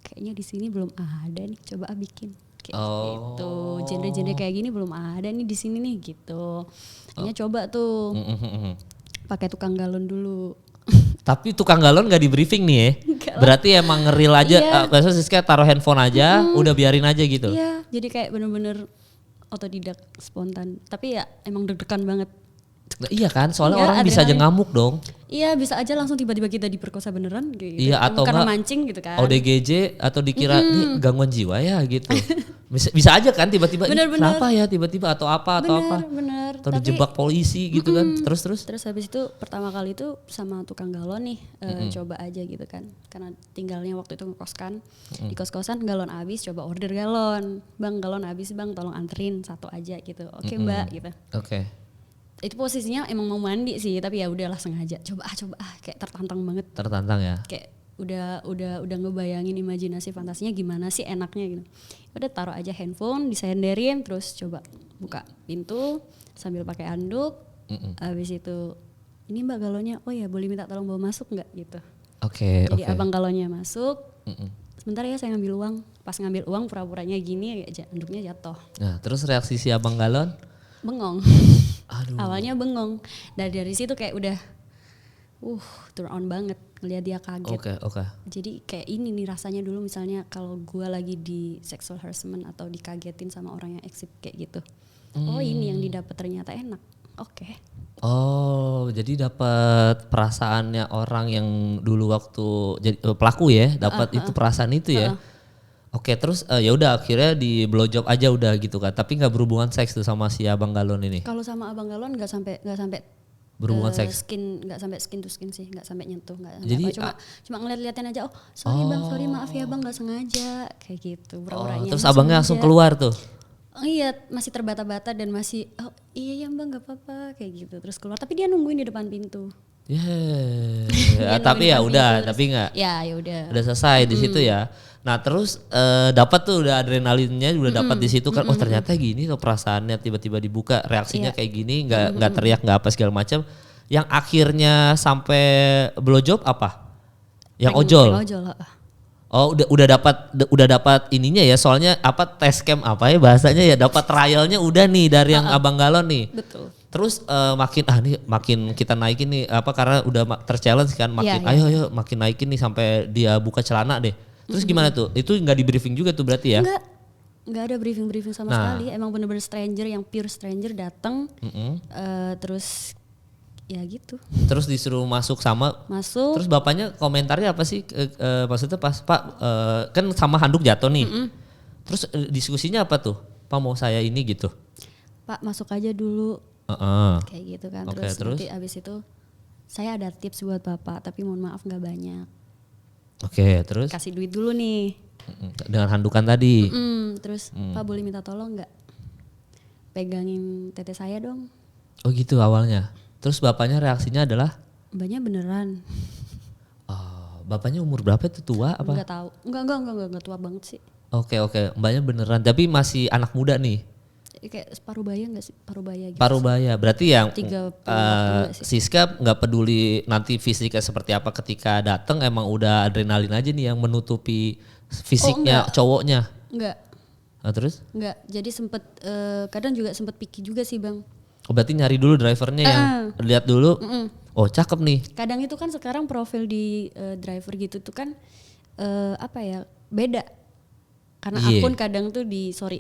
kayaknya di sini belum ada nih, coba bikin kayak gitu. Genre-genre kayak gini belum ada nih di sini nih gitu. Akhirnya coba tuh pakai tukang galon dulu. Tapi tukang galon gak di briefing nih ya? Berarti emang ngeril aja, Iya. biasanya Siska taruh handphone aja, udah biarin aja gitu? Iya, jadi kayak bener-bener otodidak spontan. Tapi ya emang deg-degan banget. Nah, iya kan, soalnya Iya, orang bisa aja adrenalin. ngamuk dong. Iya bisa aja langsung tiba-tiba kita diperkosa beneran gitu. Iya, atau karena enggak mancing gitu kan. ODGJ atau dikira nih gangguan jiwa ya gitu. Bisa aja kan tiba-tiba "Ih, Bener-bener. kenapa ya tiba-tiba atau apa. Bener. Atau dijebak polisi gitu kan. Terus. Terus habis itu pertama kali itu sama tukang galon nih coba aja gitu kan. Karena tinggalnya waktu itu ngekos kan. Di kos-kosan galon habis, coba order galon. Bang galon habis bang, tolong anterin satu aja gitu. Oke mbak gitu. Oke. Itu posisinya emang mau mandi sih, tapi ya udahlah sengaja. Coba kayak tertantang banget. Tertantang ya. Kayak udah ngebayangin imajinasi fantasinya gimana sih enaknya gitu. Udah taruh aja handphone, disenderin, terus coba buka pintu sambil pakai anduk. Habis itu ini mbak galonnya, oh ya boleh minta tolong bawa masuk nggak gitu. Oke. Jadi abang galonnya masuk. Sebentar ya saya ngambil uang. Pas ngambil uang pura-puranya gini ya anduknya jatuh. Nah terus reaksi si abang galon? Bengong. Aduh. Awalnya bengong. Dari situ kayak udah turn on banget ngeliat dia kaget. Oke. Jadi kayak ini nih rasanya dulu misalnya kalau gue lagi di sexual harassment atau dikagetin sama orang yang eksib kayak gitu. Oh ini yang didapat ternyata enak. Oke. Oh, jadi dapat perasaannya orang yang dulu waktu jadi pelaku ya, dapat itu perasaan itu ya. Oke, terus ya udah akhirnya di blowjob aja udah gitu kan. Tapi nggak berhubungan seks tuh sama si abang galon ini. Kalau sama abang galon nggak sampai Berhubungan seks. nggak sampai skin to skin sih, nggak sampai nyentuh, nggak Jadi, cuma ngeliat-liatin aja. Oh sorry bang, sorry maaf ya bang nggak sengaja kayak gitu. Pura-puranya Terus nggak abangnya langsung sengaja. keluar tuh. Oh iya masih terbata-bata dan masih oh iya ya bang nggak apa-apa kayak gitu terus keluar tapi dia nungguin di depan pintu. Ya, tapi ya udah, tapi nggak. Ya udah. Udah selesai di situ ya. Nah terus dapat tuh udah adrenalinnya udah dapat di situ kan. Oh ternyata gini tuh perasaannya tiba-tiba dibuka reaksinya kayak gini nggak teriak nggak apa segala macam. Yang akhirnya sampai blowjob apa? Yang ojol. Ojol. Oh udah dapat ininya ya, soalnya apa tes cam apa ya bahasanya ya, dapat trialnya udah nih dari yang Abang Galon nih. Betul. Terus makin kita naikin nih apa karena udah ter-challenge kan, makin Iya. ayo makin naikin nih sampai dia buka celana deh. Terus gimana tuh? Itu nggak di briefing juga tuh berarti ya? Enggak ada briefing sama sekali. Emang bener-bener stranger, yang pure stranger datang. Terus ya gitu. Terus disuruh masuk. Terus bapaknya komentarnya apa sih? Maksudnya pas Pak kan sama handuk jatuh nih. Terus diskusinya apa tuh? Pak mau saya ini gitu. Pak masuk aja dulu. Kayak gitu kan. Oke, Terus nanti abis itu saya ada tips buat bapak, tapi mohon maaf nggak banyak. Oke, terus? Kasih duit dulu nih. Dengan handukan tadi. Terus Pak boleh minta tolong nggak? Pegangin tete saya dong. Oh gitu awalnya. Terus bapaknya reaksinya adalah? Mbaknya beneran. Bapaknya umur berapa tuh, tua apa? Nggak tahu. Enggak tua banget sih. Oke, mbaknya beneran. Tapi masih anak muda nih. Kayak separuh baya nggak sih? Paruh baya gitu. Paruh baya. Berarti yang 30 sih. Siska nggak peduli nanti fisiknya seperti apa ketika datang, emang udah adrenalin aja nih yang menutupi fisiknya cowoknya. Enggak. Nah, terus? Enggak. Jadi kadang juga sempet picky juga sih Bang. Oh, berarti nyari dulu drivernya yang lihat dulu. Oh cakep nih. Kadang itu kan sekarang profil di driver gitu tuh kan apa ya, beda. Karena akun kadang tuh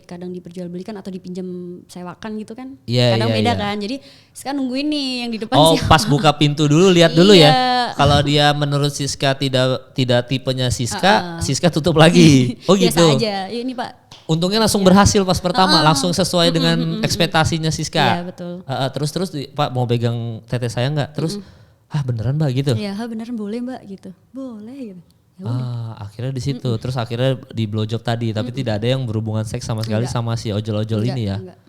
kadang diperjualbelikan atau dipinjam sewakan gitu kan. Kadang beda kan. Jadi sekarang nungguin nih yang di depan siapa. Pas buka pintu dulu lihat dulu ya. Kalau dia menurut Siska tidak tipenya Siska, Siska tutup lagi. Oh gitu. Biasa aja. Ini Pak. Untungnya langsung berhasil pas pertama, langsung sesuai dengan ekspektasinya Siska. Iya betul. Terus Pak mau pegang tete saya nggak? Terus beneran Mbak gitu? Iya beneran boleh Mbak gitu. Boleh gitu. Akhirnya di situ. Terus akhirnya di blowjob tadi, tapi tidak ada yang berhubungan seks sama sekali sama si ojol-ojol ini ya. Enggak.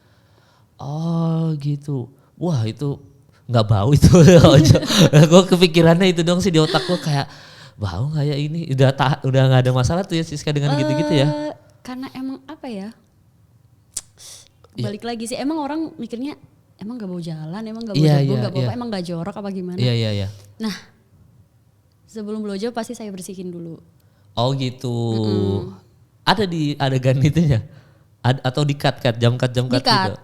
Oh gitu. Wah itu nggak bau itu ojol. Gue kepikirannya itu dong sih di otak gue, kayak bau nggak ya ini? Udah nggak ada masalah tuh ya Siska dengan gitu-gitu ya? Karena emang apa ya? Balik lagi sih, emang orang mikirnya emang gak bau jalan, emang gak bau jago, gak bau apa, emang gak jorok apa gimana? Iya. Nah, sebelum blowjob pasti saya bersihin dulu. Oh gitu. Ada di adegan itunya? Atau di-cut jam cut gitu?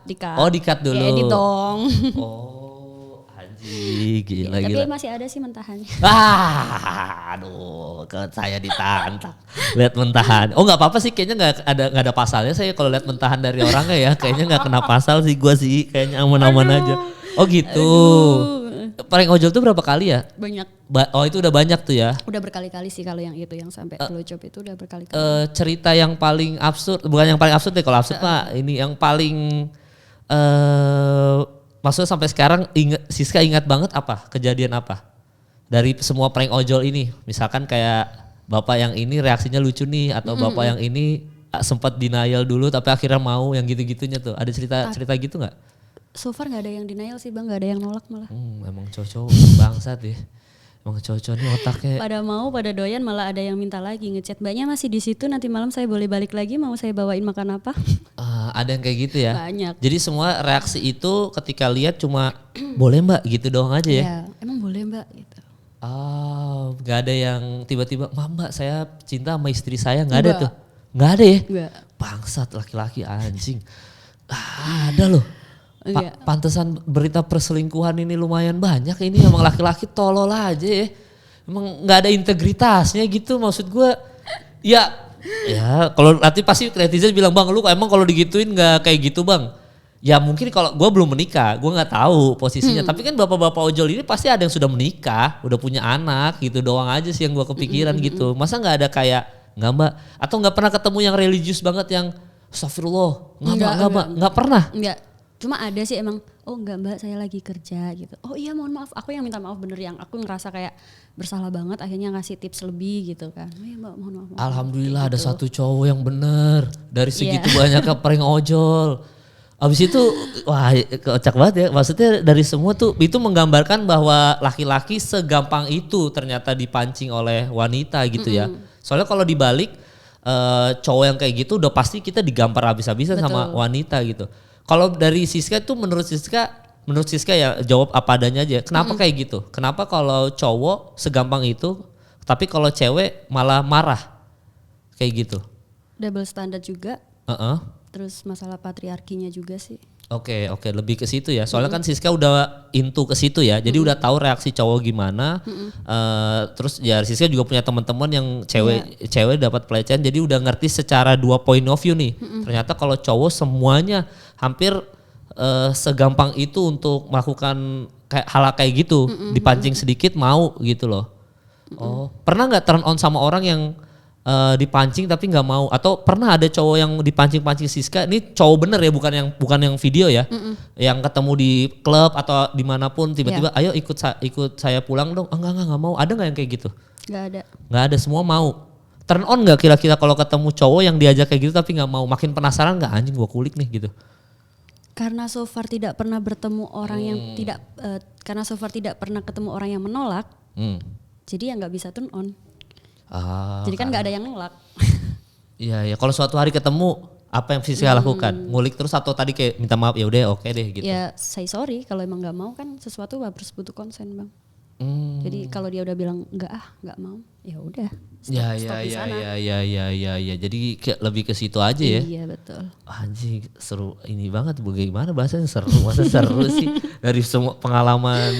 Di-cut. Oh di-cut dulu. Ya edit dong. Oh anjing, gila. Tapi masih ada sih mentahannya. Aduh, saya ditantang. Lihat mentahan. Oh nggak apa-apa sih, kayaknya nggak ada pasalnya. Saya kalau lihat mentahan dari orangnya ya, kayaknya nggak kena pasal sih gua sih. Kayaknya aman-aman aja. Oh gitu. Prank ojol tuh berapa kali ya? Banyak. Oh itu udah banyak tuh ya? Udah berkali-kali sih kalau yang itu, yang sampai blowjob itu udah berkali-kali. Cerita yang paling absurd, bukan yang paling absurd deh, kalau absurd mah ini yang paling maksudnya sampai sekarang Siska ingat banget apa? Kejadian apa? Dari semua prank ojol ini, misalkan kayak bapak yang ini reaksinya lucu nih, atau bapak yang ini sempat denial dulu tapi akhirnya mau, yang gitu-gitunya tuh. Ada cerita gitu nggak? So far nggak ada yang denial sih Bang, nggak ada yang nolak malah. Emang cowok bangsat ya. Emang cowok nih otaknya. Pada mau, pada doyan, malah ada yang minta lagi ngechat, Mbaknya masih di situ, nanti malam saya boleh balik lagi, mau saya bawain makan apa? Ada yang kayak gitu ya? Banyak. Jadi semua reaksi itu ketika lihat cuma boleh Mbak gitu doang aja ya? Iya, emang boleh Mbak gitu. Gak ada yang tiba-tiba, Mbak saya cinta sama istri saya, gak ada tuh? Gak ada ya? Enggak. Bangsat laki-laki anjing. Ada loh. Pantesan berita perselingkuhan ini lumayan banyak, ini emang laki-laki tolol aja ya. Emang gak ada integritasnya gitu, maksud gue. Ya kalau nanti pasti netizen bilang, Bang lu emang kalau digituin gak kayak gitu Bang? Ya mungkin kalau gue belum menikah, gue nggak tahu posisinya. Tapi kan bapak-bapak ojol ini pasti ada yang sudah menikah, udah punya anak gitu doang aja sih yang gue kepikiran gitu. Masa nggak ada kayak nggak Mbak? Atau nggak pernah ketemu yang religius banget yang astagfirullah, nggak pernah? Enggak. Cuma ada sih emang, oh enggak Mbak saya lagi kerja gitu. Oh iya mohon maaf, aku yang minta maaf bener, yang aku ngerasa kayak bersalah banget akhirnya ngasih tips lebih gitu kan. Oh iya Mbak mohon maaf. Alhamdulillah ada satu cowok yang bener dari segitu banyak prank ojol. Abis itu wah kocak banget ya, maksudnya dari semua tuh itu menggambarkan bahwa laki-laki segampang itu ternyata dipancing oleh wanita gitu ya. Soalnya kalau dibalik cowok yang kayak gitu udah pasti kita digampar habis-habisan sama wanita gitu. Kalau dari Siska tuh menurut Siska ya jawab apa adanya aja. Kenapa kayak gitu? Kenapa kalau cowok segampang itu, tapi kalau cewek malah marah? kayak gitu. Double standard juga. Heeh. Terus masalah patriarkinya juga sih. Oke, lebih ke situ ya. Soalnya kan Siska udah into ke situ ya. Jadi udah tahu reaksi cowok gimana. Terus ya Siska juga punya teman-teman yang cewek dapat pelecehan. Jadi udah ngerti secara dua point of view nih. Ternyata kalau cowok semuanya hampir segampang itu untuk melakukan kayak hal kayak gitu. Dipancing sedikit mau gitu loh. Oh, pernah nggak turn on sama orang yang dipancing tapi nggak mau, atau pernah ada cowok yang dipancing Siska, ini cowok bener ya, bukan yang video ya, yang ketemu di klub atau dimanapun tiba-tiba ayo ikut saya pulang dong, enggak mau, ada nggak yang kayak gitu? Nggak ada, semua mau. Turn on nggak kira-kira kalau ketemu cowok yang diajak kayak gitu tapi nggak mau, makin penasaran nggak, anjing gua kulik nih gitu? Karena so far tidak pernah bertemu orang yang karena so far tidak pernah ketemu orang yang menolak, jadi ya nggak bisa turn on. Jadi kan nggak ada yang nolak. Iya. Kalau suatu hari ketemu, apa yang Siska lakukan? Ngulik terus atau tadi kayak minta maaf, ya udah oke deh gitu? Ya say sorry, kalau emang nggak mau kan sesuatu harus butuh konsen bang. Jadi kalau dia udah bilang nggak mau, ya udah. Stop di sana. Ya. Jadi lebih ke situ aja ya. Iya betul. Anjing seru ini banget, bagaimana bahasanya seru, masa seru sih dari semua pengalaman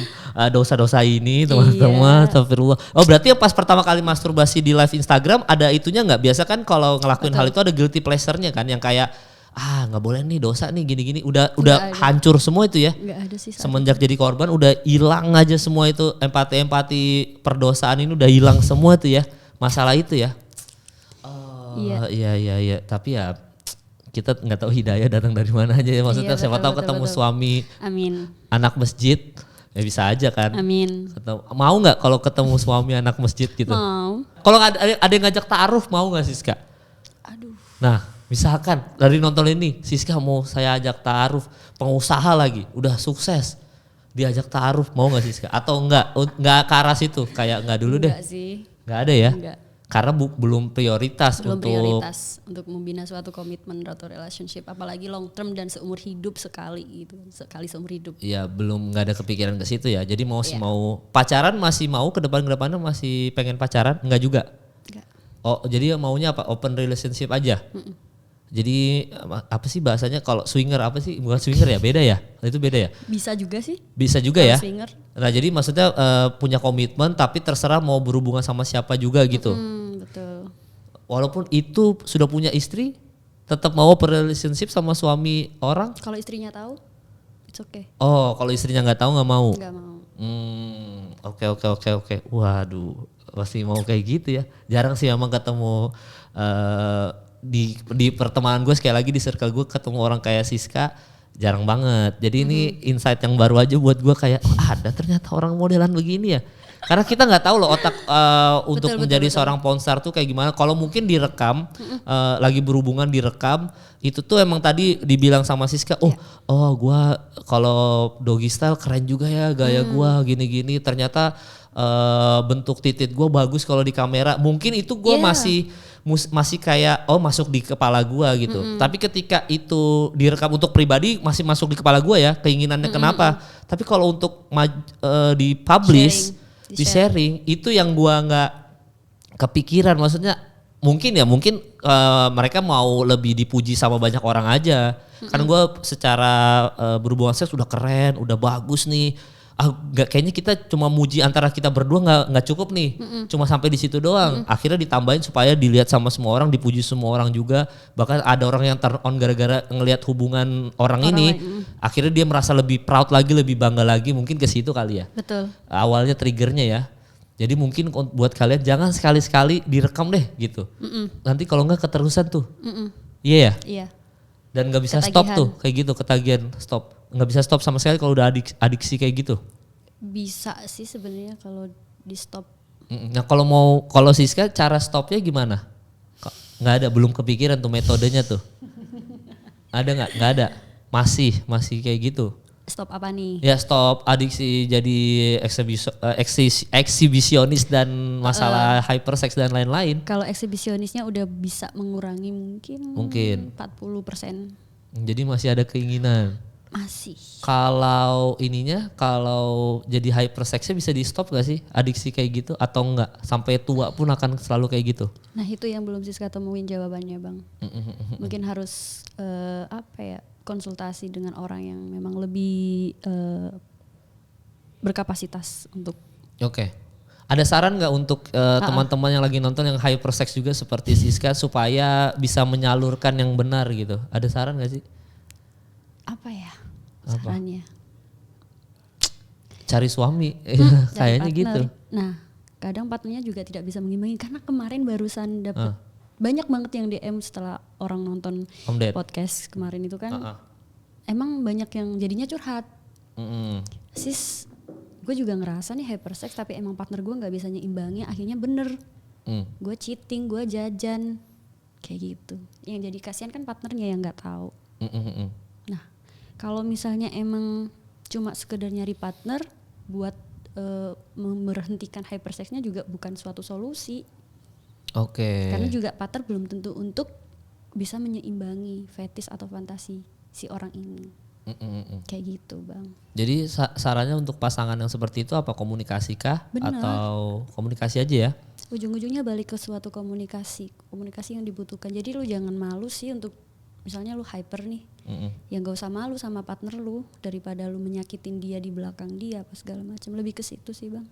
dosa-dosa ini teman-teman. Astagfirullah. Oh berarti pas pertama kali masturbasi di live Instagram ada itunya nggak? Biasa kan kalau ngelakuin hal itu ada guilty pleasure-nya kan, yang kayak nggak boleh nih, dosa nih gini-gini, udah hancur semua itu ya. Nggak ada sih. Semenjak jadi korban udah hilang aja semua itu, empati perdosaan ini udah hilang semua tuh ya, masalah itu ya. Iya. Tapi ya kita nggak tahu hidayah datang dari mana aja ya, maksudnya siapa tahu ketemu suami anak masjid ya bisa aja kan. Amin. Mau nggak kalau ketemu suami anak masjid gitu? Mau. Kalau ada yang ngajak ta'aruf mau nggak Siska? Aduh. Nah misalkan dari nonton ini Siska mau saya ajak ta'aruf, pengusaha lagi udah sukses diajak ta'aruf, mau nggak Siska? Atau nggak ke arah situ, kayak nggak dulu deh? Enggak sih. Nggak ada ya? Enggak. Karena belum prioritas untuk membina suatu komitmen atau relationship, apalagi long term dan seumur hidup sekali seumur hidup. Iya, belum, nggak ada kepikiran ke situ ya. Jadi mau pacaran masih mau ke depannya masih pengen pacaran, enggak juga? Enggak. Oh, jadi maunya apa? Open relationship aja. Jadi apa sih bahasanya kalau swinger, apa sih? Bukan swinger ya, beda ya? Itu beda ya? Bisa juga sih. Bisa juga ya? Swinger. Nah jadi maksudnya punya komitmen tapi terserah mau berhubungan sama siapa juga gitu. Betul. Walaupun itu sudah punya istri, tetap mau relationship sama suami orang? Kalau istrinya tahu, it's okay. Oh, kalau istrinya nggak tahu nggak mau? Nggak mau. Oke. Waduh, pasti mau kayak gitu ya. Jarang sih emang ketemu di pertemanan gue, sekali lagi di circle gue ketemu orang kayak Siska jarang banget. Jadi ini insight yang baru aja buat gue, kayak ada ternyata orang modelan begini ya. Karena kita nggak tahu loh otak untuk menjadi seorang pornstar tuh kayak gimana. Kalau mungkin direkam, lagi berhubungan direkam, itu tuh emang tadi dibilang sama Siska, gue kalau doggy style keren juga ya gaya gue gini-gini. Ternyata bentuk titik gue bagus kalau di kamera. Mungkin itu gue masih kayak masuk di kepala gua gitu. Tapi ketika itu direkam untuk pribadi masih masuk di kepala gua ya keinginannya kenapa. Tapi kalau untuk dipublish, di sharing itu yang gua nggak kepikiran. Maksudnya mungkin mereka mau lebih dipuji sama banyak orang aja. Kan gua secara berhubungan seks udah keren, udah bagus nih. Kayaknya kita cuma muji antara kita berdua nggak cukup nih, cuma sampai di situ doang. Akhirnya ditambahin supaya dilihat sama semua orang, dipuji semua orang juga. Bahkan ada orang yang turn on gara-gara ngelihat hubungan orang ini. Akhirnya dia merasa lebih proud lagi, lebih bangga lagi. Mungkin ke situ kali ya. Betul. Awalnya triggernya ya. Jadi mungkin buat kalian jangan sekali-sekali direkam deh gitu. Nanti kalau nggak keterusan tuh. Iya ya. Iya. Dan nggak bisa stop tuh kayak gitu, ketagihan stop. Nggak bisa stop sama sekali kalau udah adiksi kayak gitu. Bisa sih sebenarnya kalau di stop. Nah kalau Siska cara stopnya gimana? Nggak ada, belum kepikiran tuh metodenya tuh. Ada nggak? Nggak ada. Masih kayak gitu. Stop apa nih? Ya stop adiksi jadi eksibisionis dan masalah hypersex dan lain-lain. Kalau eksibisionisnya udah bisa mengurangi mungkin 40%. Jadi masih ada keinginan. Masih. Kalau jadi hyperseksnya bisa di stop gak sih adiksi kayak gitu atau enggak sampai tua pun akan selalu kayak gitu? Nah itu yang belum Siska temuin jawabannya Bang. Mungkin harus konsultasi dengan orang yang memang lebih berkapasitas untuk. Oke. Ada saran nggak untuk teman-teman yang lagi nonton yang hypersex juga seperti Siska supaya bisa menyalurkan yang benar gitu? Ada saran nggak sih? Apa ya sarannya? Cari suami, kayaknya gitu. Nah, kadang partnernya juga tidak bisa mengimbangi karena kemarin barusan dapat banyak banget yang DM setelah orang nonton podcast kemarin itu kan. Emang banyak yang jadinya curhat. Sis, gue juga ngerasa nih hypersex tapi emang partner gue nggak bisa nyeimbangi, akhirnya bener. Gue cheating, gue jajan, kayak gitu. Yang jadi kasihan kan partnernya yang nggak tahu. Nah, kalau misalnya emang cuma sekedar nyari partner buat memberhentikan hypersexnya juga bukan suatu solusi. Oke. Karena juga partner belum tentu untuk bisa menyeimbangi fetis atau fantasi si orang ini. Kayak gitu Bang. Jadi sarannya untuk pasangan yang seperti itu apa, komunikasi kah? Bener. Atau komunikasi aja ya? Ujung-ujungnya balik ke suatu komunikasi yang dibutuhkan. Jadi lu jangan malu sih untuk misalnya lu hyper nih, ya gak usah malu sama partner lu daripada lu menyakitin dia di belakang dia apa segala macam. Lebih ke situ sih Bang.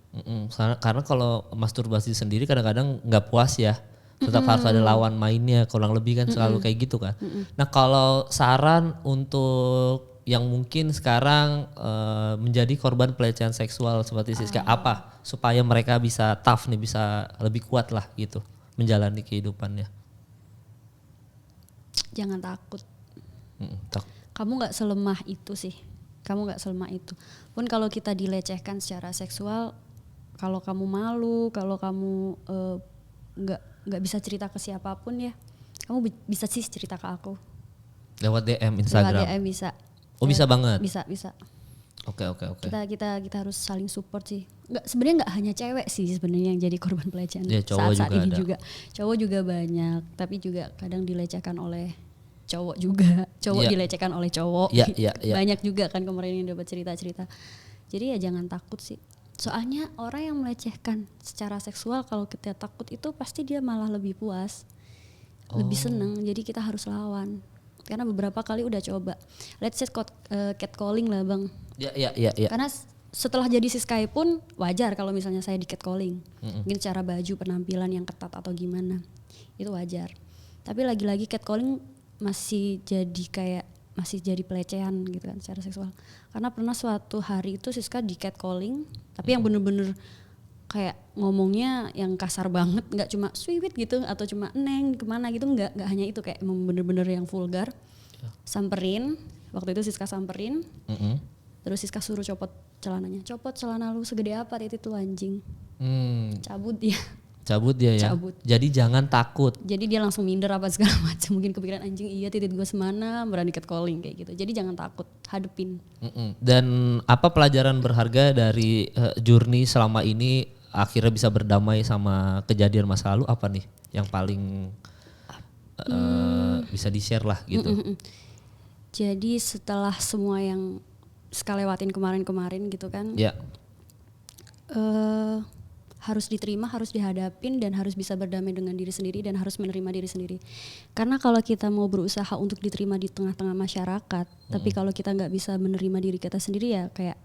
Karena kalau masturbasi sendiri kadang-kadang nggak puas ya, tetap harus ada lawan mainnya, kurang lebih kan selalu kayak gitu kan. Nah kalau saran untuk yang mungkin sekarang menjadi korban pelecehan seksual seperti Siska, apa supaya mereka bisa tough nih, bisa lebih kuat lah gitu menjalani kehidupannya? Jangan takut. Kamu gak selemah itu sih. Kamu gak selemah itu. Pun kalau kita dilecehkan secara seksual, kalau kamu malu, kalau kamu gak bisa cerita ke siapapun ya, kamu bisa sih cerita ke aku. Lewat DM Instagram? Lewat DM bisa. Oh bisa banget? Bisa. Oke. Kita harus saling support sih. Sebenarnya nggak hanya cewek sih sebenarnya yang jadi korban pelecehan saat ini juga. Cowok juga banyak, tapi juga kadang dilecehkan oleh cowok juga. Dilecehkan oleh cowok. Banyak juga kan kemarin yang dapat cerita-cerita. Jadi ya jangan takut sih. Soalnya orang yang melecehkan secara seksual kalau kita takut itu pasti dia malah lebih puas, lebih seneng. Jadi kita harus lawan. Karena beberapa kali udah coba. Let's say catcalling lah Bang. Iya. Karena setelah jadi Siskai pun wajar kalau misalnya saya di catcalling. Mungkin secara baju, penampilan yang ketat atau gimana. Itu wajar. Tapi lagi-lagi catcalling masih jadi pelecehan gitu kan secara seksual. Karena pernah suatu hari itu Siska di catcalling, tapi yang bener-bener kayak ngomongnya yang kasar banget, nggak cuma sweet gitu atau cuma neng kemana gitu, nggak hanya itu, kayak emang bener-bener yang vulgar. Samperin, waktu itu Siska samperin, terus Siska suruh copot celananya, copot celana lu segede apa titik tuh anjing. Cabut dia ya. Jadi jangan takut. Jadi dia langsung minder apa segala macam, mungkin kepikiran anjing iya titik gue semana, berani catcalling kayak gitu. Jadi jangan takut, hadepin. Dan apa pelajaran berharga dari journey selama ini akhirnya bisa berdamai sama kejadian masa lalu, apa nih yang paling bisa di-share lah gitu? Jadi setelah semua yang Siska lewatin kemarin gitu kan, harus diterima, harus dihadapin, dan harus bisa berdamai dengan diri sendiri dan harus menerima diri sendiri. Karena kalau kita mau berusaha untuk diterima di tengah-tengah masyarakat, tapi kalau kita nggak bisa menerima diri kita sendiri ya kayak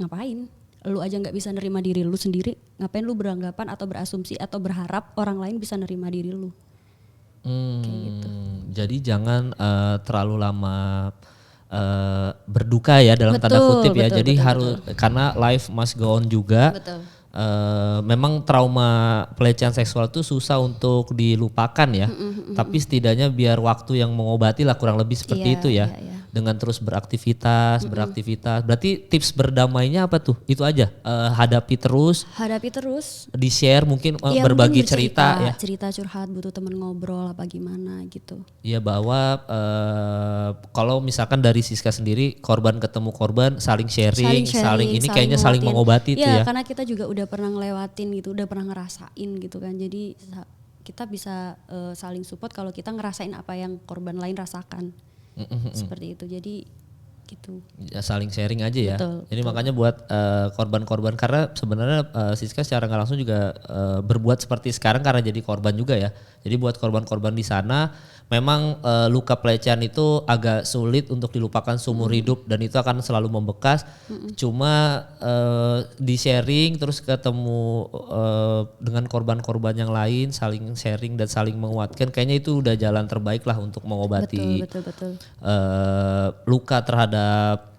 ngapain? Lu aja nggak bisa nerima diri lu sendiri, ngapain lu beranggapan atau berasumsi atau berharap orang lain bisa nerima diri lu? Kayak gitu. Jadi jangan terlalu lama berduka ya dalam tanda kutip ya. Jadi harus, karena life must go on juga. Betul. Memang trauma pelecehan seksual itu susah untuk dilupakan ya. Tapi setidaknya biar waktu yang mengobati lah, kurang lebih seperti itu ya. Dengan terus beraktivitas. Berarti tips berdamainya apa tuh? Itu aja. Hadapi terus. Di-share mungkin, berbagi mungkin cerita ya. Cerita curhat, butuh temen ngobrol apa gimana gitu. Iya, bahwa kalau misalkan dari Siska sendiri, korban ketemu korban, saling sharing ini kayaknya saling mengobati itu ya. Karena kita juga udah pernah ngelewatin gitu, udah pernah ngerasain gitu kan. Jadi kita bisa saling support kalau kita ngerasain apa yang korban lain rasakan. Seperti itu. Jadi gitu. Ya, saling sharing aja ya. Betul, Jadi makanya buat korban-korban, karena sebenarnya Siska secara nggak langsung juga berbuat seperti sekarang karena jadi korban juga ya. Jadi buat korban-korban di sana memang luka pelecehan itu agak sulit untuk dilupakan seumur hidup dan itu akan selalu membekas. Cuma di sharing terus ketemu dengan korban-korban yang lain, saling sharing dan saling menguatkan, kayaknya itu udah jalan terbaik lah untuk mengobati Betul. luka terhadap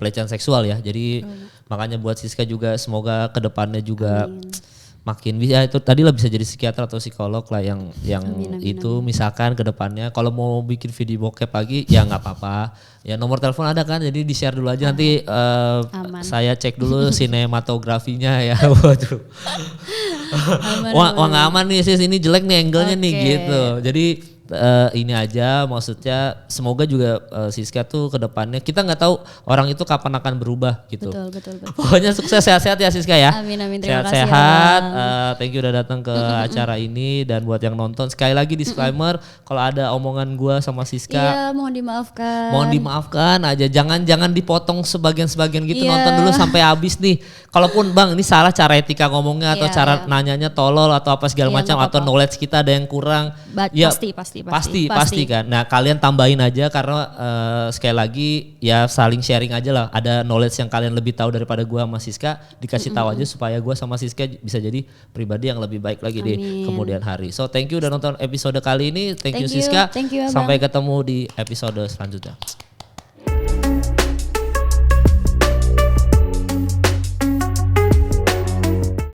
pelecehan seksual ya. Jadi makanya buat Siska juga semoga kedepannya juga makin bisa, itu tadi lah bisa jadi psikiater atau psikolog lah yang itu misalkan kedepannya kalau mau bikin video bokep lagi ya nggak apa-apa ya, nomor telepon ada kan, jadi di share dulu aja nanti saya cek dulu sinematografinya ya. Waduh. Wah nggak aman nih sis, ini jelek nih angle-nya nih gitu. Jadi ini aja, maksudnya semoga juga Siska tuh ke depannya, kita nggak tahu orang itu kapan akan berubah gitu. Betul. Pokoknya sukses, sehat-sehat ya Siska ya. Amin, terima kasih. Sehat-sehat. Thank you udah datang ke acara ini, dan buat yang nonton sekali lagi disclaimer, kalau ada omongan gua sama Siska, Iya, mohon dimaafkan. mohon dimaafkan aja, jangan dipotong sebagian-sebagian gitu, Iya. nonton dulu sampai habis nih. Kalaupun Bang ini salah cara etika ngomongnya atau cara nanyanya tolol atau apa segala macam, atau knowledge kita ada yang kurang, ya pasti kan. Nah kalian tambahin aja karena sekali lagi ya saling sharing aja lah. Ada knowledge yang kalian lebih tahu daripada gua sama Siska, dikasih tahu aja supaya gua sama Siska bisa jadi pribadi yang lebih baik lagi di kemudian hari. So thank you udah nonton episode kali ini. Thank you Siska. Thank you, Abang. Sampai ketemu di episode selanjutnya.